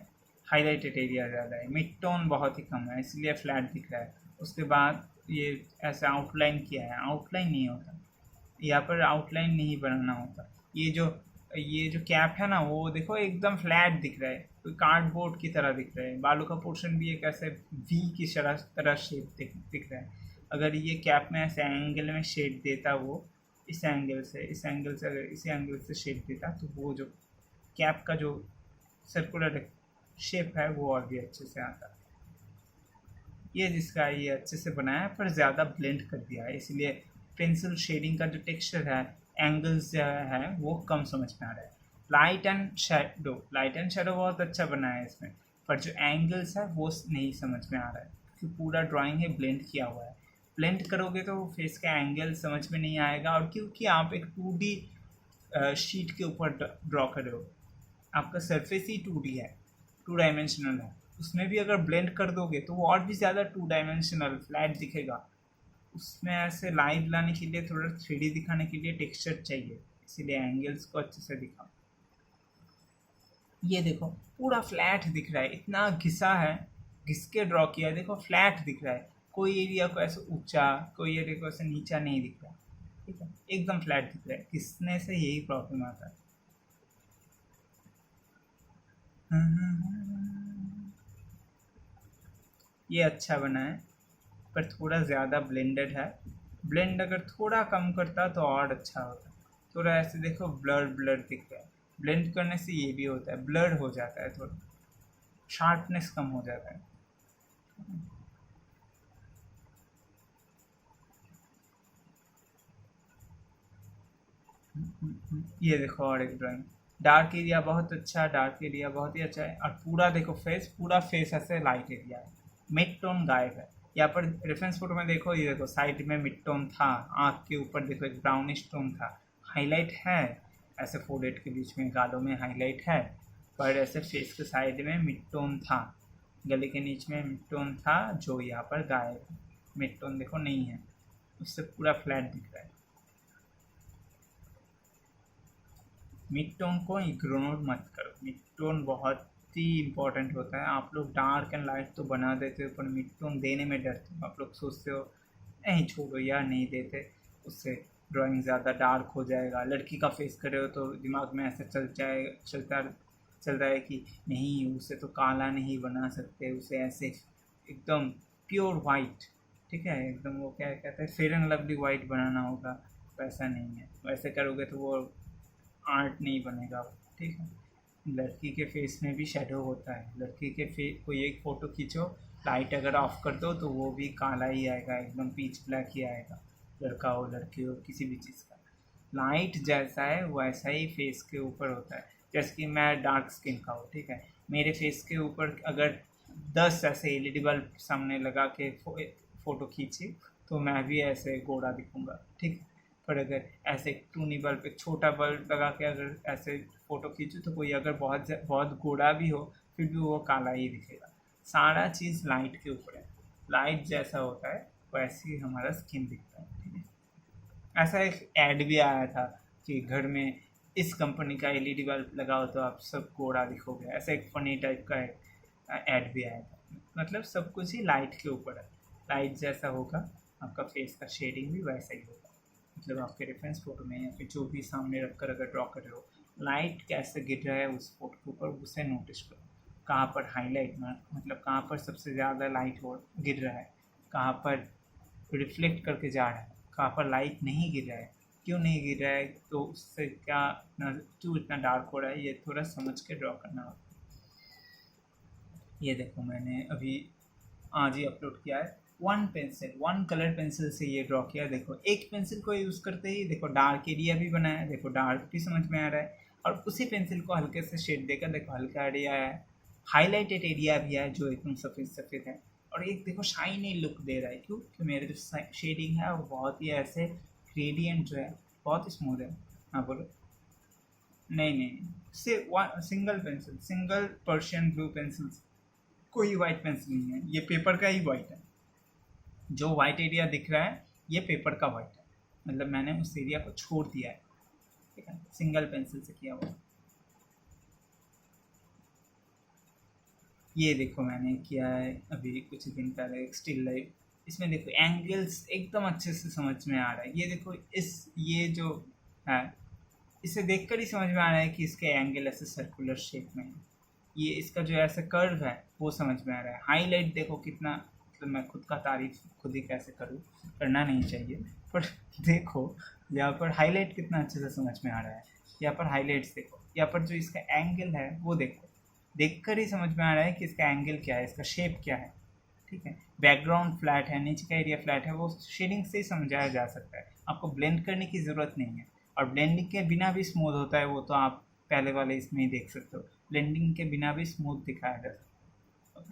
हाईलाइटेड एरिया ज़्यादा है, मिड टोन बहुत ही कम है इसलिए फ्लैट दिख रहा है। उसके बाद ये ऐसा आउटलाइन किया है, आउटलाइन नहीं होता यहाँ पर, आउटलाइन नहीं बनाना होता। ये जो कैप है ना वो देखो एकदम फ्लैट दिख रहा है, कोई कार्डबोर्ड की तरह दिख रहा है। बालों का पोर्शन भी एक ऐसे वी की तरह शेप दिख रहा है। अगर ये कैप में ऐसे एंगल में शेड देता, वो इस एंगल से अगर इसी एंगल से शेड देता तो वो जो कैप का जो सर्कुलर शेप है वो और भी अच्छे से आता। ये जिसका ये अच्छे से बनाया है पर ज़्यादा ब्लेंड कर दिया है, इसलिए पेंसिल शेडिंग का जो टेक्सचर है एंगल्स जो है वो कम समझ में आ रहा है। लाइट एंड शेडो बहुत अच्छा बना है इसमें, पर जो एंगल्स है वो नहीं समझ में आ रहा है, क्योंकि पूरा ड्राइंग है ब्लेंड किया हुआ है। ब्लेंड करोगे तो फेस का एंगल समझ में नहीं आएगा, और क्योंकि आप एक 2D शीट के ऊपर ड्रॉ कर रहे हो, आपका सरफेस ही 2D है, 2 डायमेंशनल है, उसमें भी अगर ब्लेंड कर दोगे तो वो और भी ज़्यादा 2 डायमेंशनल फ्लैट दिखेगा। उसमें ऐसे लाइव लाने के लिए, थोड़ा 3D दिखाने के लिए टेक्सचर चाहिए, इसीलिए एंगल्स को अच्छे से दिखाओ। ये देखो पूरा फ्लैट दिख रहा है, इतना घिसा है, घिस के ड्रॉ किया है, देखो फ्लैट दिख रहा है, कोई एरिया को ऐसे ऊंचा, कोई एरिया को ऐसे नीचा नहीं दिख रहा, ठीक है, एकदम फ्लैट दिख रहा है। घिसने से यही प्रॉब्लम आता है। ये अच्छा बना है, पर थोड़ा ज़्यादा ब्लेंडेड है। ब्लेंड अगर थोड़ा कम करता तो और अच्छा होता। थोड़ा ऐसे देखो ब्लर ब्लर दिख रहा है, ब्लेंड करने से ये भी होता है, ब्लर हो जाता है, थोड़ा शार्पनेस कम हो जाता है। ये देखो और एक ड्राइंग, डार्क एरिया बहुत अच्छा, डार्क एरिया बहुत ही अच्छा है, और पूरा देखो फेस, पूरा फेस ऐसे लाइट एरिया है, मिड टोन गायब है। यहाँ पर रेफरेंस फोटो में देखो, ये देखो साइड में मिड टोन था, आँख के ऊपर देखो एक ब्राउनिश टोन था, हाईलाइट है, ऐसे फोरहेड के बीच में गालों में हाईलाइट है, पर ऐसे फेस के साइड में मिड टोन था, गले के नीचे में मिड टोन था, जो यहाँ पर गायब है। मिड टोन देखो नहीं है, उससे पूरा फ्लैट दिख रहा है। मिड टोन को इग्नोर मत करो, मिड टोन बहुत ही इम्पोर्टेंट होता है। आप लोग डार्क एंड लाइट तो बना देते हो, पर मिड टोन देने में डरते हो। आप लोग सोचते हो नहीं छोड़ो यार, नहीं देते, उससे ड्राइंग ज़्यादा डार्क हो जाएगा। लड़की का फेस करे हो तो दिमाग में ऐसा चल रहा है कि नहीं, उसे तो काला नहीं बना सकते, उसे ऐसे एकदम प्योर वाइट, ठीक है, एकदम वो क्या कहते हैं, फेयर एंड लवली वाइट बनाना होगा। वैसा नहीं है, वैसे करोगे तो वो आर्ट नहीं बनेगा, ठीक है। लड़की के फेस में भी शेडो होता है, लड़की के फेस कोई एक फ़ोटो खींचो, लाइट अगर ऑफ कर दो तो वो भी काला ही आएगा, एकदम पीच ब्लैक ही आएगा, लड़का हो लड़की हो किसी भी चीज़ का। लाइट जैसा है वैसा ही फेस के ऊपर होता है। जैसे कि मैं डार्क स्किन का हूँ, ठीक है, मेरे फेस के ऊपर अगर 10 ऐसे LED बल्ब सामने लगा के फ़ोटो खींची तो मैं भी ऐसे गोरा दिखूँगा, ठीक है। पर अगर ऐसे टूनी बल्ब, एक छोटा बल्ब लगा के अगर ऐसे फ़ोटो खींचूँ तो कोई अगर बहुत बहुत गोरा भी हो फिर भी वो काला ही दिखेगा। सारा चीज़ लाइट के ऊपर है, लाइट जैसा होता है वैसे ही हमारा स्किन दिखता है, ठीक है। ऐसा एक ऐड भी आया था कि घर में इस कंपनी का LED बल्ब लगाओ तो आप सब गोरा दिखोगे, ऐसा एक फ़नी टाइप का ऐड भी आया था। मतलब सब कुछ ही लाइट के ऊपर है, लाइट जैसा होगा आपका फेस का शेडिंग भी वैसा ही होगा। मतलब आपके रेफरेंस फोटो में या फिर जो भी सामने रख कर अगर ड्रॉ कर रहे हो, लाइट कैसे गिर रहा है उस फोटो के ऊपर, उसे नोटिस करो। कहाँ पर हाईलाइट में, मतलब कहाँ पर सबसे ज़्यादा लाइट हो गिर रहा है, कहाँ पर रिफ्लेक्ट करके जा रहा है, कहाँ पर लाइट नहीं गिर रहा है, क्यों नहीं गिर रहा है, तो उससे क्या क्यों इतना डार्क हो रहा है, ये थोड़ा समझ के ड्रॉ करना होगा। ये देखो मैंने अभी आज ही अपलोड किया है, वन कलर पेंसिल से ये ड्रॉ किया। देखो एक पेंसिल को यूज़ करते ही देखो डार्क एरिया भी बनाया, देखो डार्क भी समझ में आ रहा है, और उसी पेंसिल को हल्के से शेड देकर देखो हल्का एरिया है, हाईलाइटेड एरिया भी है जो एकदम सफ़ेद सफ़ेद है, और एक देखो शाइनी लुक दे रहा है। क्यों? कि मेरे जो शेडिंग है वो बहुत ही ऐसे ग्रेडियंट जो है बहुत ही स्मूथ है। हाँ बोलो। नहीं single pencil, single Persian blue pencil, कोई वाइट पेंसिल नहीं है, ये पेपर का ही वाइट है। जो वाइट एरिया दिख रहा है ये पेपर का वाइट है, मतलब मैंने उस एरिया को छोड़ दिया है, ठीक है, सिंगल पेंसिल से किया हुआ। ये देखो मैंने किया है अभी कुछ दिन पहले एक स्टिल लाइफ, इसमें देखो एंगल्स एकदम अच्छे से समझ में आ रहा है। ये देखो ये जो है इसे देखकर ही समझ में आ रहा है कि इसके एंगल ऐसे सर्कुलर शेप में है, ये इसका जो ऐसा कर्व है वो समझ में आ रहा है। हाईलाइट देखो कितना, मतलब मैं खुद का तारीफ खुद ही कैसे करूँ, करना नहीं चाहिए, पर देखो यहाँ पर हाईलाइट कितना अच्छे से समझ में आ रहा है। यहाँ पर हाईलाइट्स देखो, यहाँ पर जो इसका एंगल है वो देखो, देखकर ही समझ में आ रहा है कि इसका एंगल क्या है, इसका शेप क्या है, ठीक है। बैकग्राउंड फ्लैट है, नीचे का एरिया फ्लैट है, वो शेडिंग से ही समझाया जा सकता है, आपको ब्लेंड करने की ज़रूरत नहीं है। और ब्लेंडिंग के बिना भी स्मूथ होता है, वो तो आप पहले वाले इसमें ही देख सकते हो, ब्लेंडिंग के बिना भी स्मूथ दिखाया जा सकता है।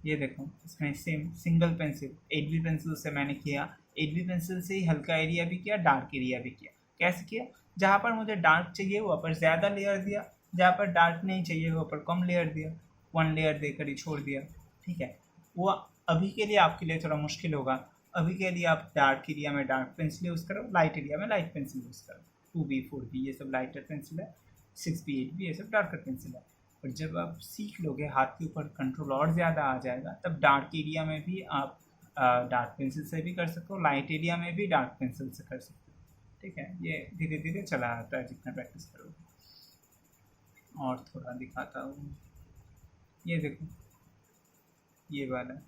ये देखो इसमें same single pencil, 8B pencil से मैंने किया, 8B पेंसिल से ही हल्का एरिया भी किया, डार्क एरिया भी किया। कैसे किया? जहाँ पर मुझे डार्क चाहिए वहाँ पर ज़्यादा लेयर दिया, जहाँ पर डार्क नहीं चाहिए वहाँ पर कम लेयर दिया, 1 लेयर देकर ही छोड़ दिया। ठीक है, वो अभी के लिए आपके लिए थोड़ा मुश्किल होगा। अभी के लिए आप डार्क एरिया में डार्क पेंसिल यूज़ करो, लाइट एरिया में लाइट पेंसिल यूज़ करो। 2B 4B ये सब लाइटर पेंसिल है, 6B 8B ये सब डार्कर पेंसिल है। और जब आप सीख लोगे, हाथ के ऊपर कंट्रोल और ज़्यादा आ जाएगा, तब डार्क एरिया में भी आप डार्क पेंसिल से भी कर सकते हो, लाइट एरिया में भी डार्क पेंसिल से कर सकते हो। ठीक है, ये धीरे धीरे चला आता है जितना प्रैक्टिस करोगे। और थोड़ा दिखाता हूँ, ये देखो ये वाला,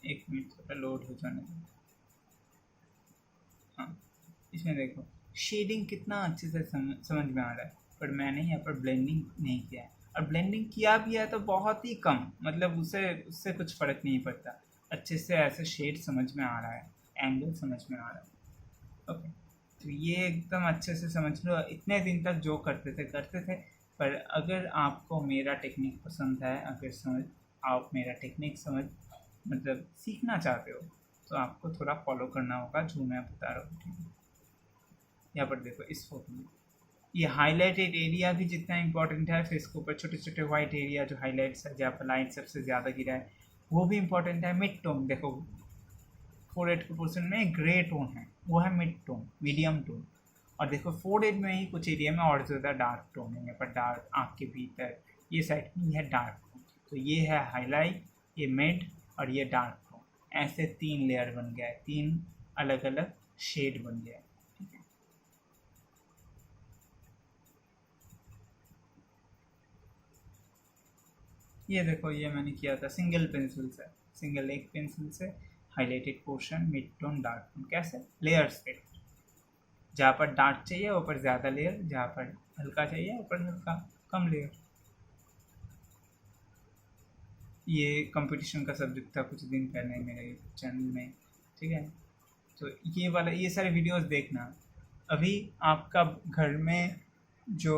1 मिनट थोड़ा लोड हो जाने दो। हाँ, इसमें देखो शेडिंग कितना अच्छे से समझ में आ रहा है, पर मैंने यहाँ पर ब्लेंडिंग नहीं किया है, और ब्लेंडिंग किया भी है तो बहुत ही कम, मतलब उससे कुछ फ़र्क नहीं पड़ता। अच्छे से ऐसे शेड समझ में आ रहा है, एंगल समझ में आ रहा है। ओके, तो ये एकदम अच्छे से समझ लो। इतने दिन तक जो करते थे, पर अगर आपको मेरा टेक्निक पसंद है, अगर आप मेरा टेक्निक मतलब सीखना चाहते हो, तो आपको थोड़ा फॉलो करना होगा जो मैं बता रहा हूँ। ठीक है, यहाँ पर देखो इस फोटो में ये हाईलाइटेड एरिया भी जितना इंपॉर्टेंट है, फिर इसके ऊपर छोटे छोटे वाइट एरिया जो हाईलाइट्स है, जहाँ पर लाइट सबसे ज़्यादा गिरा है, वो भी इंपॉर्टेंट है। मिड टोन देखो, फोरहेड के पोर्शन में ग्रे टोन है, वो है मिड टोन, मीडियम टोन। और देखो फोरहेड में ही कुछ एरिया में और ज़्यादा डार्क टोन है, यहाँ पर डार्क, आँख के भीतर ये साइड में है डार्क टोन। तो ये है हाईलाइट, ये मिड और ये डार्क टोन। ऐसे 3 लेयर बन गया है, 3 अलग अलग शेड बन गया है। ठीक है, ये देखो ये मैंने किया था सिंगल पेंसिल से, सिंगल एक पेंसिल से highlighted portion, mid tone, dark tone. कैसे? लेयर्स पे, जहाँ पर डार्क चाहिए ऊपर ज़्यादा लेयर, जहाँ पर हल्का चाहिए ऊपर हल्का कम लेयर। ये कंपटीशन का सब्जेक्ट था कुछ दिन पहले मेरे चैनल में। ठीक है, तो ये सारे वीडियोस देखना। अभी आपका घर में जो